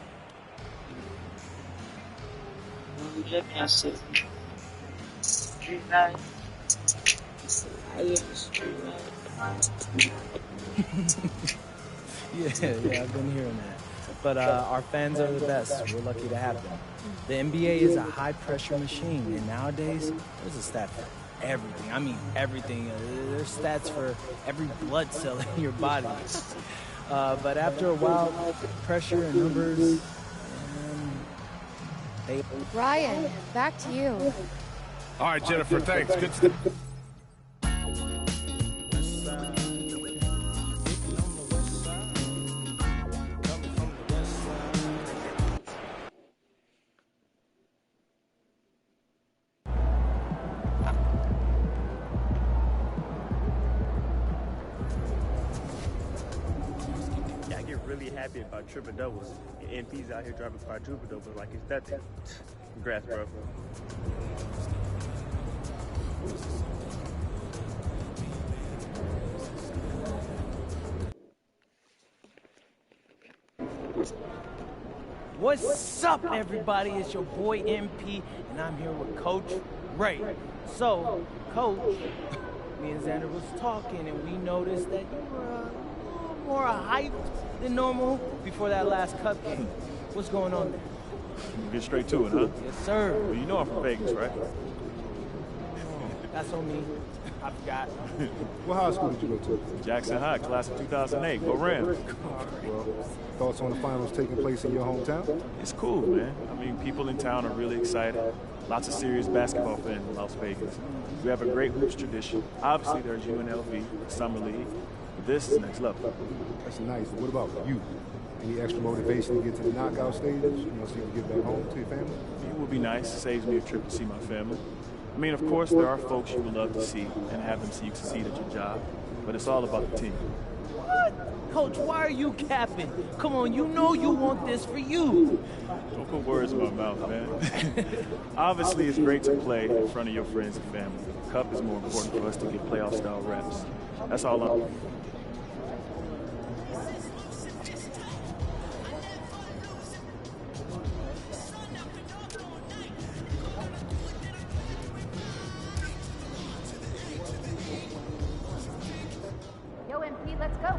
You look at shit. Street life. I live the street life. Yeah, I've been hearing that. But our fans are the best. We're lucky to have them. The NBA is a high-pressure machine, and nowadays, there's a stat for everything. I mean, everything. There's stats for every blood cell in your body. But after a while, pressure and numbers, they... Ryan, back to you. All right, Jennifer, thanks. Good stuff. I get really happy about triple doubles. And MP's out here dropping quadruple doubles like it's nothing. Congrats, bro. What's up, everybody? It's your boy MP, and I'm here with Coach Ray. So, Coach, me and Xander was talking, and we noticed that you were a little more hyped than normal before that last cup game. What's going on there? We'll get straight to it, huh? Yes, sir. Well, you know I'm from Vegas, right? That's on me. I forgot. What high school did you go to? Jackson High, class of 2008. Go Rams. Well, thoughts on the finals taking place in your hometown? It's cool, man. I mean, people in town are really excited. Lots of serious basketball fans in Las Vegas. We have a great hoops tradition. Obviously, there's UNLV, the Summer League. But this is next level. That's nice. What about you? Any extra motivation to get to the knockout stages? You know, so you can get back home to your family? It would be nice. Saves me a trip to see my family. I mean, of course, there are folks you would love to see and have them see you succeed at your job. But it's all about the team. What? Coach, why are you capping? Come on, you know you want this for you. Don't put words in my mouth, man. Obviously, it's great to play in front of your friends and family. The cup is more important for us to get playoff-style reps. That's all I'm... Yo, MP, let's go.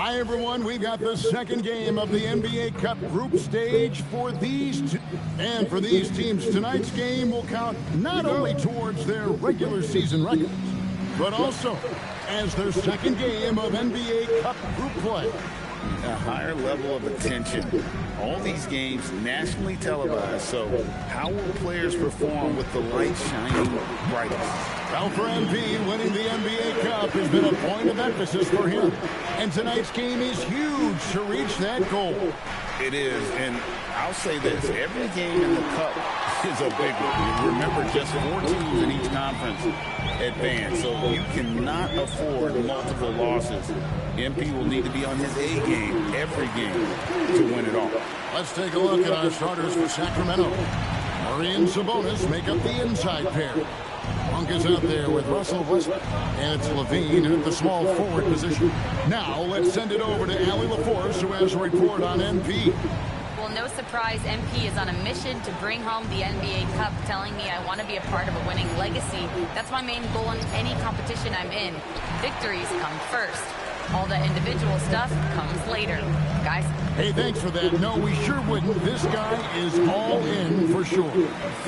Hi, everyone. We've got the second game of the NBA Cup group stage for these two. And for these teams, tonight's game will count not only towards their regular season records, but also as their second game of NBA Cup group play. A higher level of attention. All these games nationally televised, so how will players perform with the light shining brightest? Well, for MP, winning the NBA Cup has been a point of emphasis for him. And tonight's game is huge to reach that goal. It is, and I'll say this, every game in the Cup is a big one. Remember, just 4 teams in each conference advance, so you cannot afford multiple losses. MP will need to be on his A game every game to win it all. Let's take a look at our starters for Sacramento. Murray and Sabonis make up the inside pair. Monk is out there with Russell Westbrook, and it's Levine at the small forward position. Now let's send it over to Allie LaForce, who has a report on MP. Well, no surprise, MP is on a mission to bring home the NBA Cup, telling me I want to be a part of a winning legacy. That's my main goal in any competition I'm in. Victories come first. All the individual stuff comes later. Guys? Hey, thanks for that. No, we sure wouldn't. This guy is all in for sure.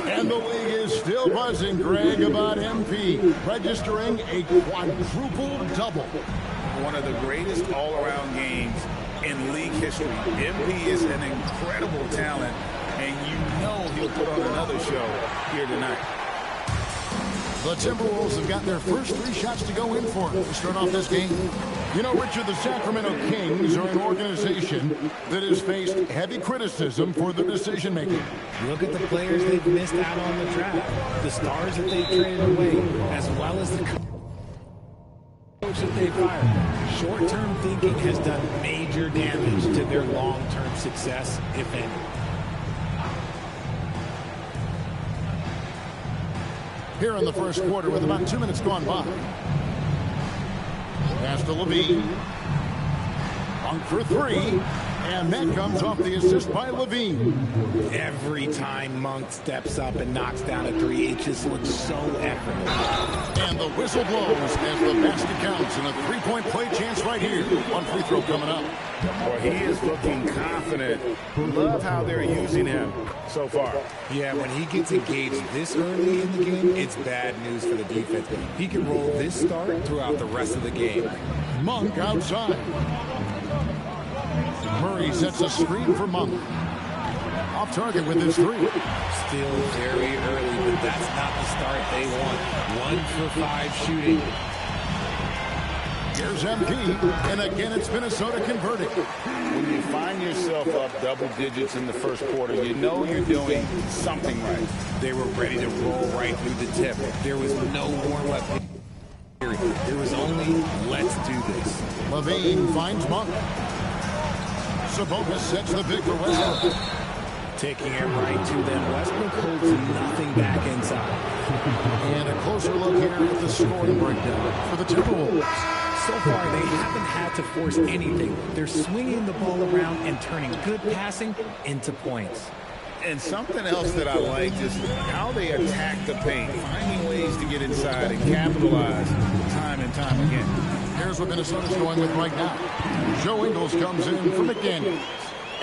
And the league is still buzzing, Greg, about MP registering a quadruple double. One of the greatest all-around games in league history. MP is an incredible talent, and you know he'll put on another show here tonight. The Timberwolves have got their first 3 shots to go in for to start off this game. You know, Richard, the Sacramento Kings are an organization that has faced heavy criticism for their decision-making. Look at the players they've missed out on the draft, the stars that they traded away, as well as the coach that they fired. Short-term thinking has done major damage to their long-term success, if any. Here in the first quarter with about 2 minutes gone by. Pass to Levine. Monk for 3. And that comes off the assist by Levine. Every time Monk steps up and knocks down a 3, it just looks so effortless. And the whistle blows as the basket counts and a 3-point play chance right here. 1 free throw coming up. Boy, he is looking confident. Love how they're using him so far. Yeah, when he gets engaged this early in the game, it's bad news for the defense. He can roll this start throughout the rest of the game. Monk outside. Murray sets a screen for Monk. Off target with his 3. Still very early, but that's not the start they want. 1 for 5 shooting. Here's MP, and again it's Minnesota converting. When you find yourself up double digits in the first quarter, you know you're doing something right. They were ready to roll right through the tip. There was no warm-up period. There was only, let's do this. Levine finds Monk. Sabonis sets the pick for Westbrook. Taking it right to them. Westbrook holds nothing back inside. And a closer look here at the scoring breakdown for the Timberwolves. So far, they haven't had to force anything. They're swinging the ball around and turning good passing into points. And something else that I like is how they attack the paint, finding ways to get inside and capitalize time and time again. Here's what Minnesota's going with right now. Joe Ingles comes in for McDaniels.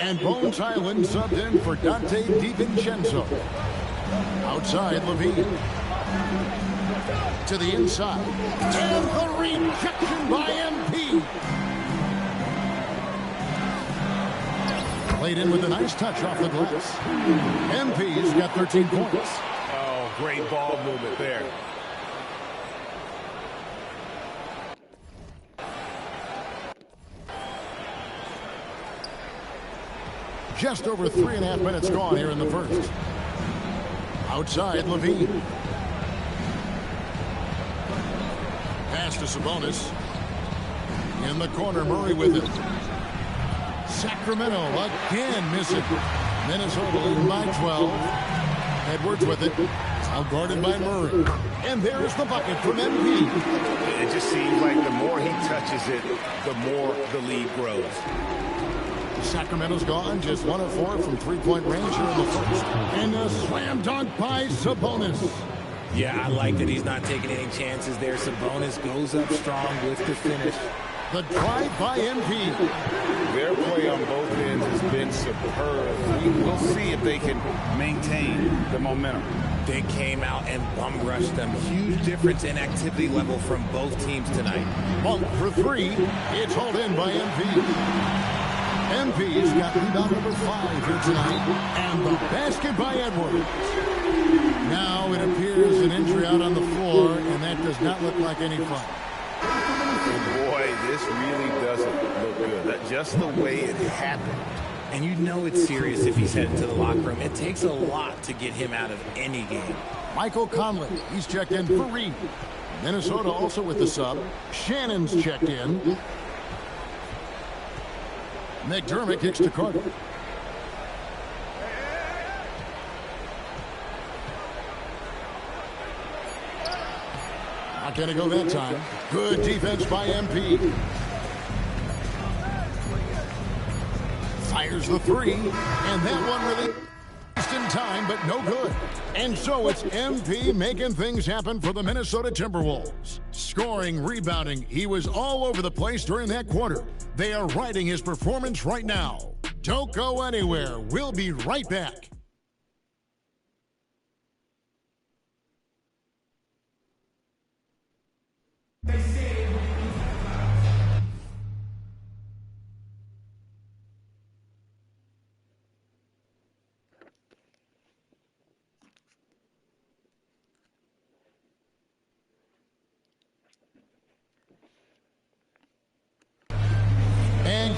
And Bones Highland subbed in for Dante DiVincenzo. Outside, Levine. To the inside. And the rejection by MP. Played in with a nice touch off the glass. MP's got 13 points. Oh, great ball movement there. Just over 3.5 minutes gone here in the first. Outside, Levine. Pass to Sabonis. In the corner, Murray with it. Sacramento again missing. Minnesota leading by 12. Edwards with it. Out guarded by Murray. And there's the bucket from MP. It just seems like the more he touches it, the more the lead grows. Sacramento's gone, just 1 of 4 from 3-point range here in the first. And a slam dunk by Sabonis. Yeah, I like that he's not taking any chances there. Sabonis goes up strong with the finish. The drive by MP. Their play on both ends has been superb. We'll see if they can maintain the momentum. They came out and bum rushed them. Huge difference in activity level from both teams tonight. Monk for three. It's hauled in by MP. MP's got rebound number 5 here tonight. And the basket by Edwards. Now it appears an injury out on the floor, and that does not look like any fun. Boy, this really doesn't look good. Just the way it happened. And you know it's serious if he's headed to the locker room. It takes a lot to get him out of any game. Michael Conley, he's checked in for Reed. Minnesota also with the sub. Shannon's checked in. McDermott kicks to Carter. Not going to go that time. Good defense by MP. Fires the three, and that one really just in time, but no good. And so it's MP making things happen for the Minnesota Timberwolves. Scoring, rebounding, he was all over the place during that quarter. They are riding his performance right now. Don't go anywhere. We'll be right back.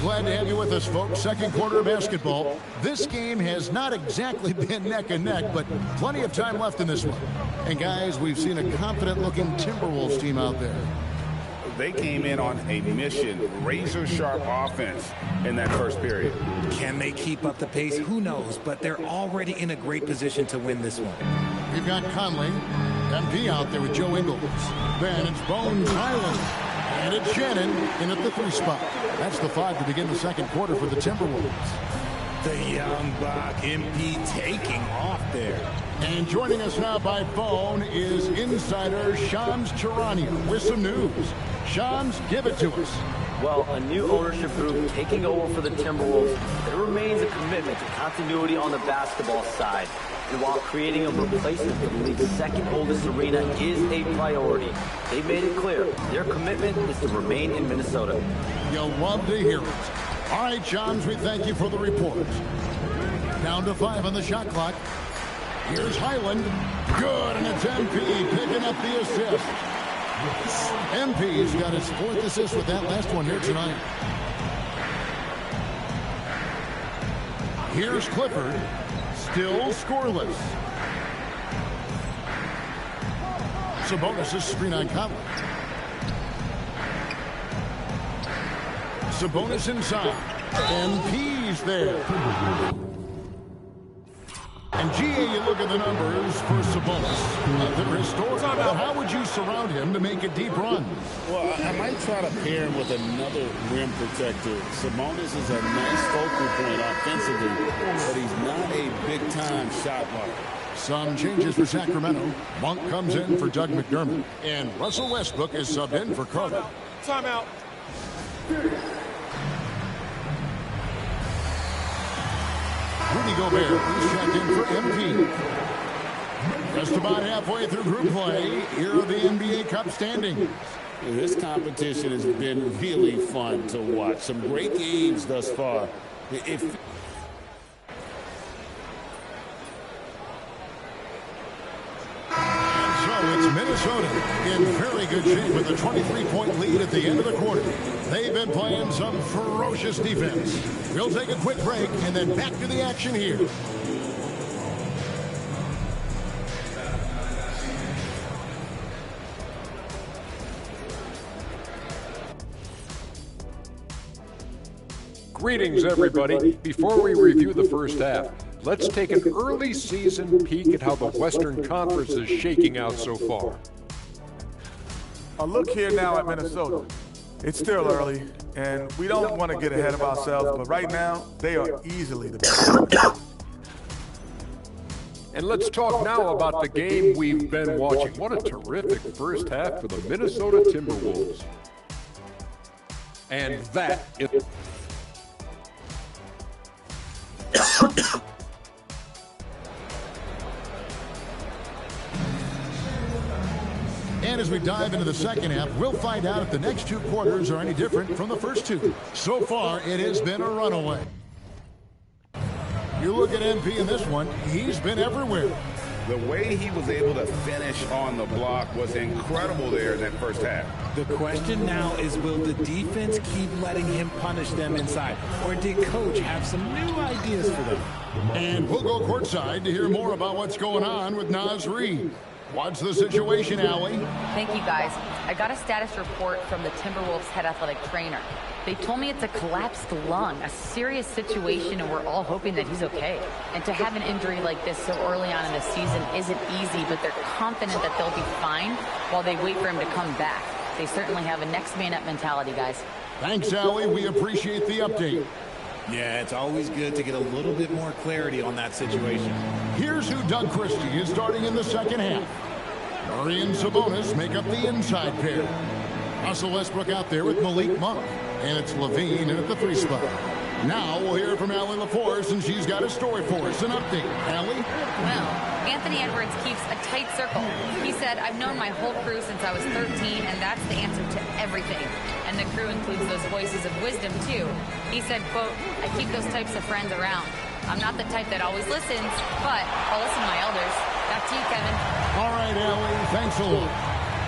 Glad to have you with us, folks. Second quarter of basketball. This game has not exactly been neck and neck, but plenty of time left in this one. And guys, we've seen a confident-looking Timberwolves team out there. They came in on a mission, razor-sharp offense in that first period. Can they keep up the pace? Who knows, but they're already in a great position to win this one. We've got Conley, MP out there with Joe Ingles. Then it's Bones Highland. And it's Shannon in at the 3 spot. That's the 5 to begin the second quarter for the Timberwolves. The young buck, MP taking off there. And joining us now by phone is insider Shams Charania with some news. Shams, give it to us. Well, a new ownership group taking over for the Timberwolves. There remains a commitment to continuity on the basketball side. And while creating a replacement for the league's second oldest arena is a priority, they made it clear their commitment is to remain in Minnesota. You'll love to hear it. All right, Shams, we thank you for the report. Down to 5 on the shot clock. Here's Highland. Good, and it's MP picking up the assist. MP's got his 4th assist with that last one here tonight. Here's Clifford. Still scoreless. Sabonis' screen on Conley. Sabonis inside. MP's there. And GA, you look at the numbers for Sabonis. They're historic. But how would you surround him to make a deep run? Well, I might try to pair him with another rim protector. Sabonis is a nice focal point offensively, but he's not a big-time shot blocker. Some changes for Sacramento. Monk comes in for Doug McDermott. And Russell Westbrook is subbed in for Carter. Timeout. Rudy Gobert is checked in for MP. Just about halfway through group play. Here are the NBA Cup standings. This competition has been really fun to watch. Some great games thus far. It's Minnesota in very good shape with a 23-point lead at the end of the quarter. They've been playing some ferocious defense. We'll take a quick break and then back to the action here. Greetings, everybody. Before we review the first half, let's take an early season peek at how the Western Conference is shaking out so far. A look here now at Minnesota. It's still early, and we don't want to get ahead of ourselves, but right now, they are easily the best. And let's talk now about the game we've been watching. What a terrific first half for the Minnesota Timberwolves. And that is... And as we dive into the second half, we'll find out if the next two quarters are any different from the first two. So far, it has been a runaway. You look at MP in this one, he's been everywhere. The way he was able to finish on the block was incredible there in that first half. The question now is, will the defense keep letting him punish them inside? Or did Coach have some new ideas for them? And we'll go courtside to hear more about what's going on with Naz Reid. What's the situation, Allie? Thank you, guys. I got a status report from the Timberwolves head athletic trainer. They told me it's a collapsed lung, a serious situation, and we're all hoping that he's okay. And to have an injury like this so early on in the season isn't easy, but they're confident that they'll be fine while they wait for him to come back. They certainly have a next man up mentality, guys. Thanks, Allie. We appreciate the update. Yeah, it's always good to get a little bit more clarity on that situation. Here's who Doug Christie is starting in the second half. Murray and Sabonis make up the inside pair. Russell Westbrook out there with Malik Monk. And it's Levine in at the 3 spot. Now we'll hear from Allie LaForce, and she's got a story for us. An update. Allie? Well, Anthony Edwards keeps a tight circle. He said, I've known my whole crew since I was 13, and that's the answer to everything. And the crew includes those voices of wisdom, too. He said, quote, I keep those types of friends around. I'm not the type that always listens, but I'll listen to my elders. Back to you, Kevin. All right, Allie. Thanks a lot.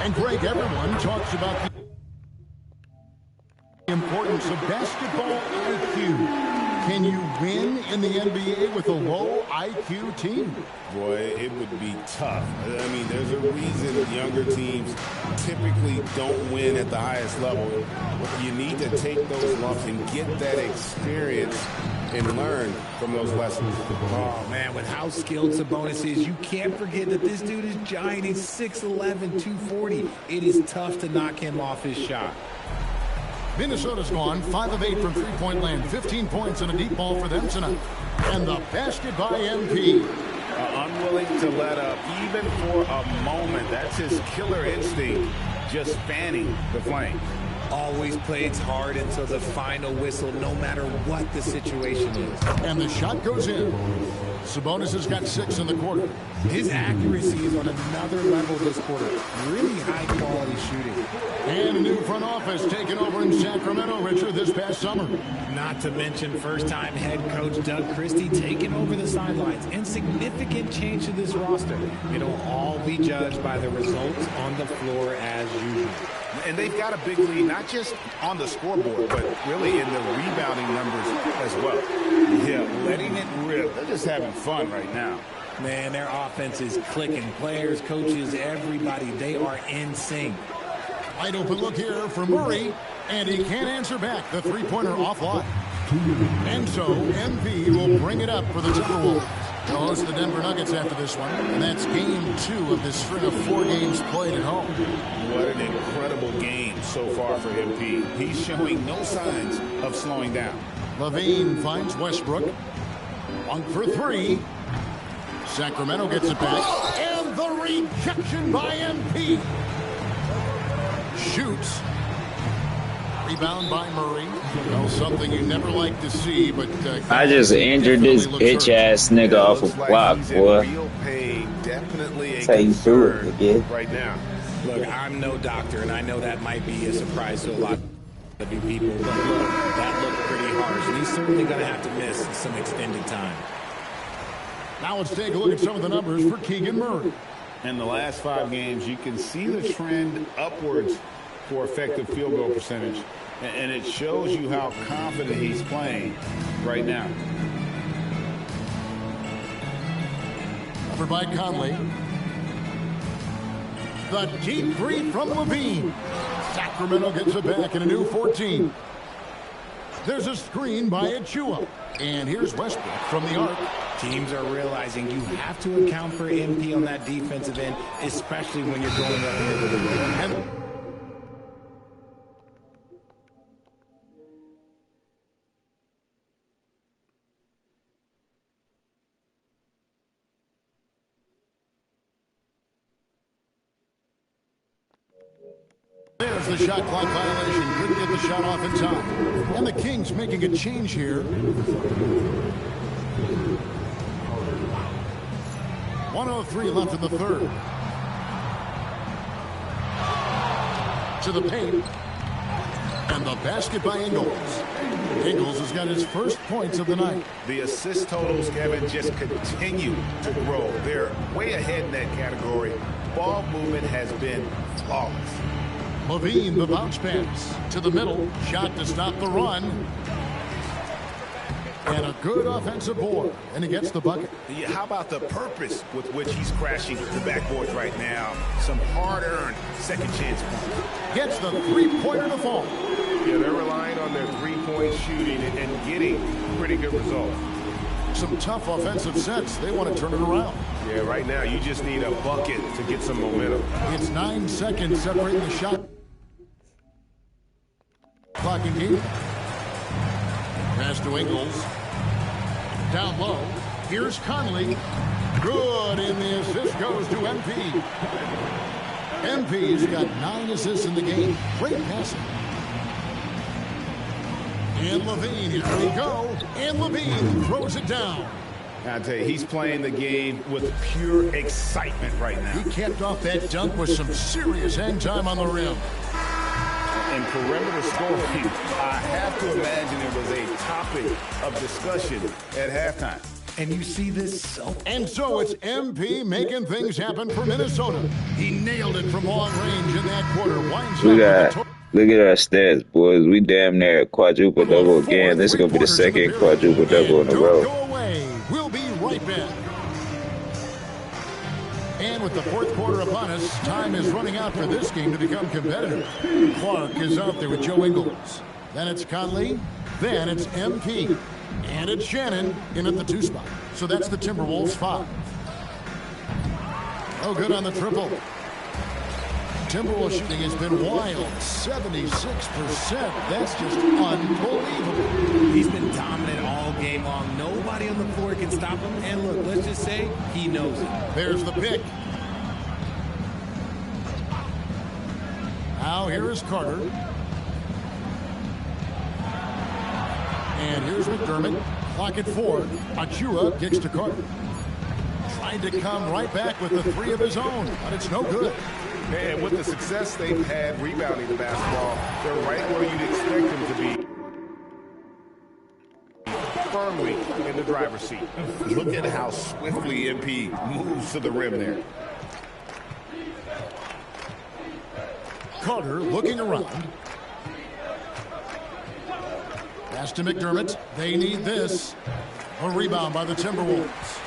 And Greg, everyone talks about the importance of basketball IQ. Can you win in the NBA with a low IQ team? Boy, it would be tough. I mean, there's a reason younger teams typically don't win at the highest level. You need to take those lumps and get that experience and learn from those lessons. Oh, man, with how skilled Sabonis is, you can't forget that this dude is giant. He's 6'11", 240. It is tough to knock him off his shot. Minnesota's gone 5 of 8 from three-point land. 15 points and a deep ball for them tonight. And the basket by MP. Unwilling to let up even for a moment. That's his killer instinct, just fanning the flame. Always plays hard until the final whistle, no matter what the situation is. And the shot goes in. Sabonis has got 6 in the quarter. His accuracy is on another level this quarter. Really high-quality shooting. And a new front office taken over in Sacramento, Richard, this past summer. Not to mention first-time head coach Doug Christie taking over the sidelines. Insignificant change to this roster. It'll all be judged by the results on the floor as usual. And they've got a big lead, not just on the scoreboard, but really in the rebounding numbers as well. Yeah, letting it rip. They're just having fun right now. Man, their offense is clicking. Players, coaches, everybody, they are in sync. Wide open look here for Murray, and he can't answer back. The three-pointer offline. And so MP will bring it up for the Timberwolves. They'll host the Denver Nuggets after this one, and that's game 2 of this string of 4 games played at home. What an incredible game so far for MP. He's showing no signs of slowing down. Levine finds Westbrook. Monk for 3. Sacramento gets it back. And the rejection by MP. Shoots. Rebound by Murray. Well, something you never like to see, but I just injured this bitch ass nigga off a block, boy. Definitely a That's how you do it again. Right now. Look, I'm no doctor, and I know that might be a surprise to a lot of you people, but look, that looked pretty harsh, and he's certainly going to have to miss some extended time. Now let's take a look at some of the numbers for Keegan Murray. In the last 5 games, you can see the trend upwards for effective field goal percentage. And it shows you how confident he's playing right now. Covered by Conley. The deep 3 from Levine. Sacramento gets it back in a new 14. There's a screen by Achua. And here's Westbrook from the arc. Teams are realizing you have to account for MP on that defensive end, especially when you're going up here with a lead. There's the shot clock violation. Couldn't get the shot off in time. And the Kings making a change here. 1:03 left in the third. To the paint. And the basket by Ingles. Ingles has got his first points of the night. The assist totals, Kevin, just continue to grow. They're way ahead in that category. Ball movement has been flawless. LaVine, the bounce pass to the middle. Shot to stop the run. And a good offensive board. And he gets the bucket. Yeah, how about the purpose with which he's crashing the backboards right now? Some hard-earned second chance points. Gets the three-pointer to fall. Yeah, they're relying on their three-point shooting and getting pretty good results. Some tough offensive sets. They want to turn it around. Yeah, right now you just need a bucket to get some momentum. It's 9 seconds separating the shot clock in game. Pass to Ingles. Down low. Here's Conley. Good, and the assist goes to MP. MP's got 9 assists in the game. Great passing. And LaVine, here we go. And LaVine throws it down. I tell you, he's playing the game with pure excitement right now. He capped off that dunk with some serious hang time on the rim. And perimeter scoring, I have to imagine it was a topic of discussion at halftime. And you see this. And so it's MP making things happen for Minnesota. He nailed it from long range in that quarter. Look at our stats, boys. We damn near quadruple double again. This is going to be the second quadruple double in a row. Go away. We'll be right back. And with the fourth quarter upon us, time is running out for this game to become competitive. Clark is out there with Joe Ingles. Then it's Conley. Then it's MP. And it's Shannon in at the 2 spot. So that's the Timberwolves 5. Oh, good on the triple. Timberwolves shooting has been wild. 76%. That's just unbelievable. He's been dominant all game long. Nobody on the floor can stop him. And look, let's just say he knows it. There's the pick. Now here is Carter. And here's McDermott. Clock at 4. Achua kicks to Carter. Trying to come right back with the 3 of his own, but it's no good. And with the success they've had rebounding the basketball, they're right where you'd expect them to be. Firmly in the driver's seat. Look at how swiftly MP moves to the rim there. Carter looking around. Pass to McDermott. They need this. A rebound by the Timberwolves.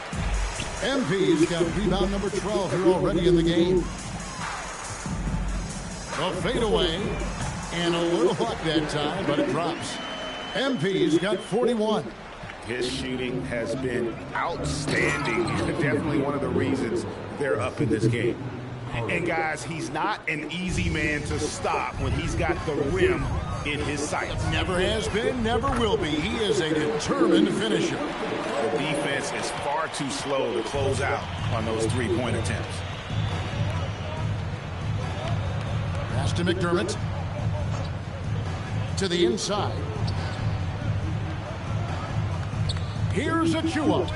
MP's got rebound number 12 here already in the game. A fadeaway. And a little luck that time, but it drops. MP's got 41. His shooting has been outstanding. Definitely one of the reasons they're up in this game. And guys, he's not an easy man to stop when he's got the rim in his sights. Never has been, never will be. He is a determined finisher. The defense is far too slow to close out on those three-point attempts. Pass to McDermott. To the inside. Here's Achua.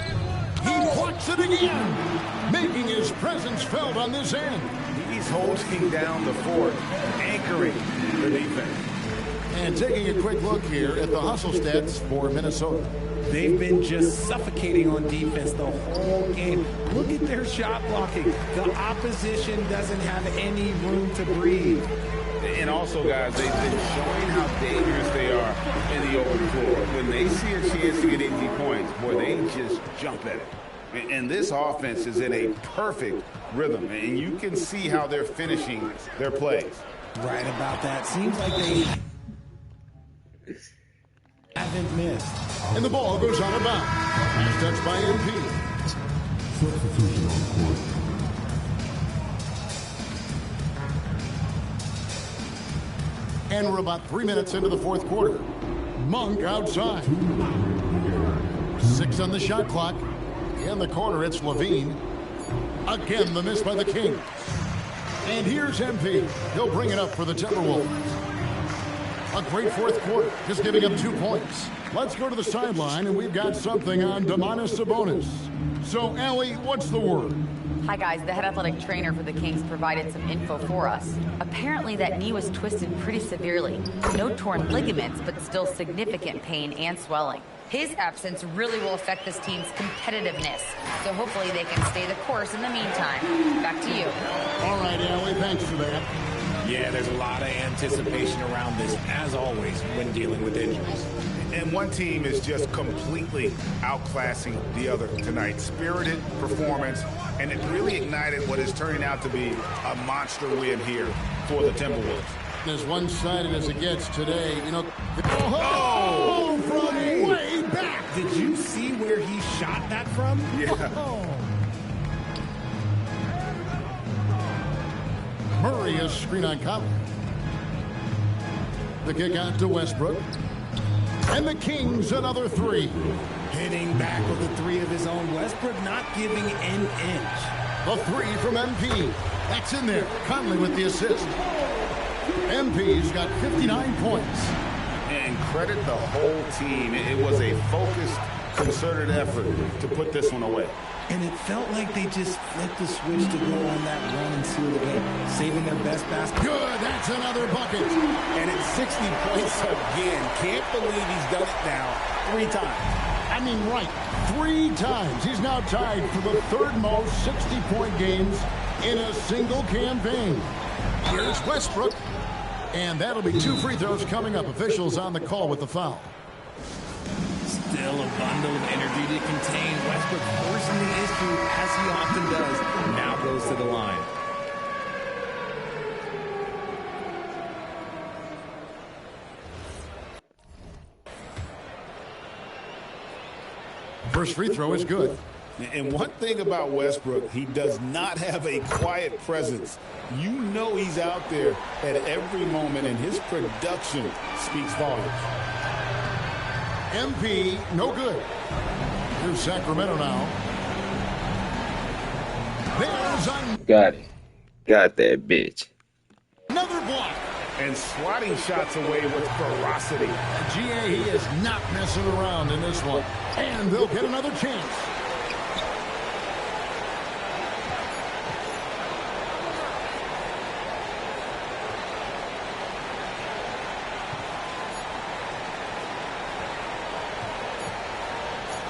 He blocks it again, making his presence felt on this end. He's holding down the fort, anchoring the defense. And taking a quick look here at the hustle stats for Minnesota. They've been just suffocating on defense the whole game. Look at their shot blocking. The opposition doesn't have any room to breathe. And also, guys, they've been showing how dangerous they are in the open floor. When they see a chance to get easy points, boy, they just jump at it. And this offense is in a perfect rhythm. And you can see how they're finishing their plays. Right about that. Seems like they haven't missed. And the ball goes out of bounds. Nice touch by MP. Substitution on court. And we're about 3 minutes into the fourth quarter. Monk outside. 6 on the shot clock. In the corner, it's LaVine. Again, the miss by the Kings. And here's MP. He'll bring it up for the Timberwolves. A great fourth quarter, just giving up 2 points. Let's go to the sideline, and we've got something on Domantas Sabonis. So, Allie, what's the word? Hi guys, the head athletic trainer for the Kings provided some info for us. Apparently that knee was twisted pretty severely. No torn ligaments, but still significant pain and swelling. His absence really will affect this team's competitiveness, so hopefully they can stay the course in the meantime. Back to you. All right, Allie, thanks for that. Yeah, there's a lot of anticipation around this, as always, when dealing with injuries. And one team is just completely outclassing the other tonight. Spirited performance, and it really ignited what is turning out to be a monster win here for the Timberwolves. As one-sided as it gets today, you know. Oh! From way back! Did you see where he shot that from? Yeah. Oh. Murray is screen on Conley. The kick out to Westbrook. And the Kings another 3. Hitting back with a 3 of his own. Westbrook not giving an inch. The 3 from MP. That's in there. Conley with the assist. MP's got 59 points. And credit the whole team. It was a focused, concerted effort to put this one away. And it felt like they just flipped the switch to go on that run and seal the game, saving their best basket. Good, that's another bucket. And it's 60 points again. Can't believe he's done it now 3 times. I mean, right, 3 times. He's now tied for the 3rd most 60-point games in a single campaign. Here's Westbrook. And that'll be 2 free throws coming up. Officials on the call with the foul. Still a bundle of energy to contain. Westbrook forcing the issue, as he often does. Now goes to the line. First free throw is good. And one thing about Westbrook, he does not have a quiet presence. You know he's out there at every moment, and his production speaks volumes. MP, no good. Here's Sacramento now. There's Got it. Got that bitch. another block. And swatting shots away with ferocity. GA, he is not messing around in this one. And they'll get another chance.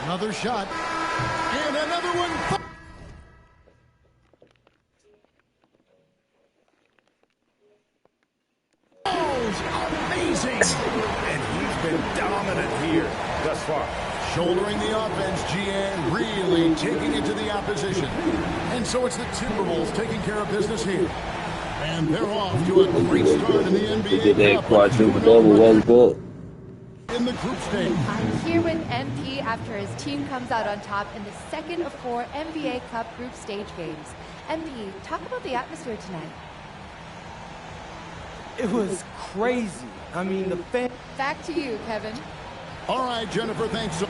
Another shot. And another one. Amazing. And he's been dominant here thus far. Shouldering the offense, GA really taking it to the opposition. And so it's the Timberwolves taking care of business here. And they're off to a great start in the NBA. He did that quadruple double Westbrook. In the group stage. I'm here with MP after his team comes out on top in the second of 4 NBA Cup group stage games. MP, talk about the atmosphere tonight. It was crazy. I mean, the fan. Back to you, Kevin. All right, Jennifer, thanks so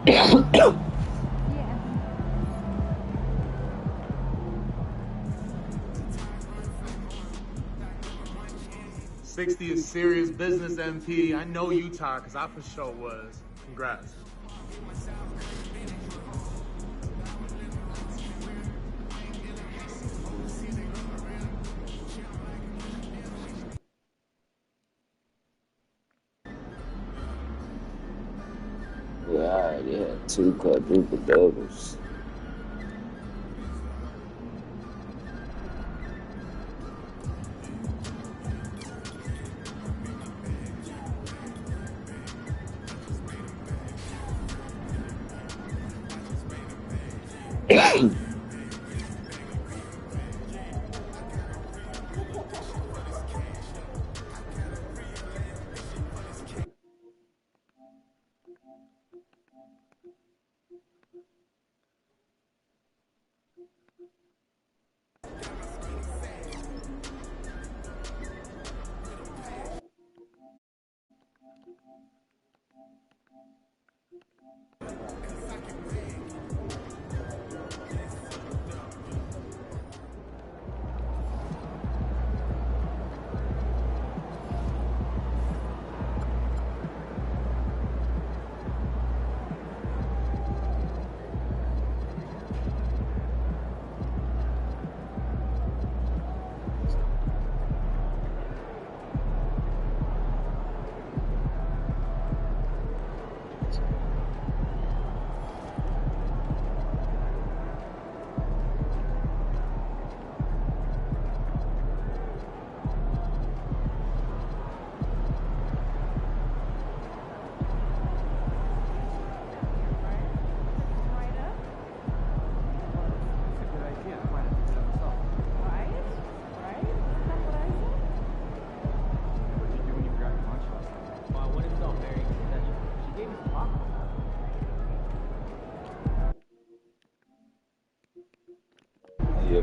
Yeah. 60 is serious business, MP. I know Utah, because I for sure was. Congrats. Yeah, I already had 2 quadruple doubles.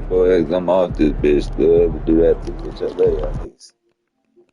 Boys, I'm off this bitch. Good to do that. Bitch, I love y'all niggas.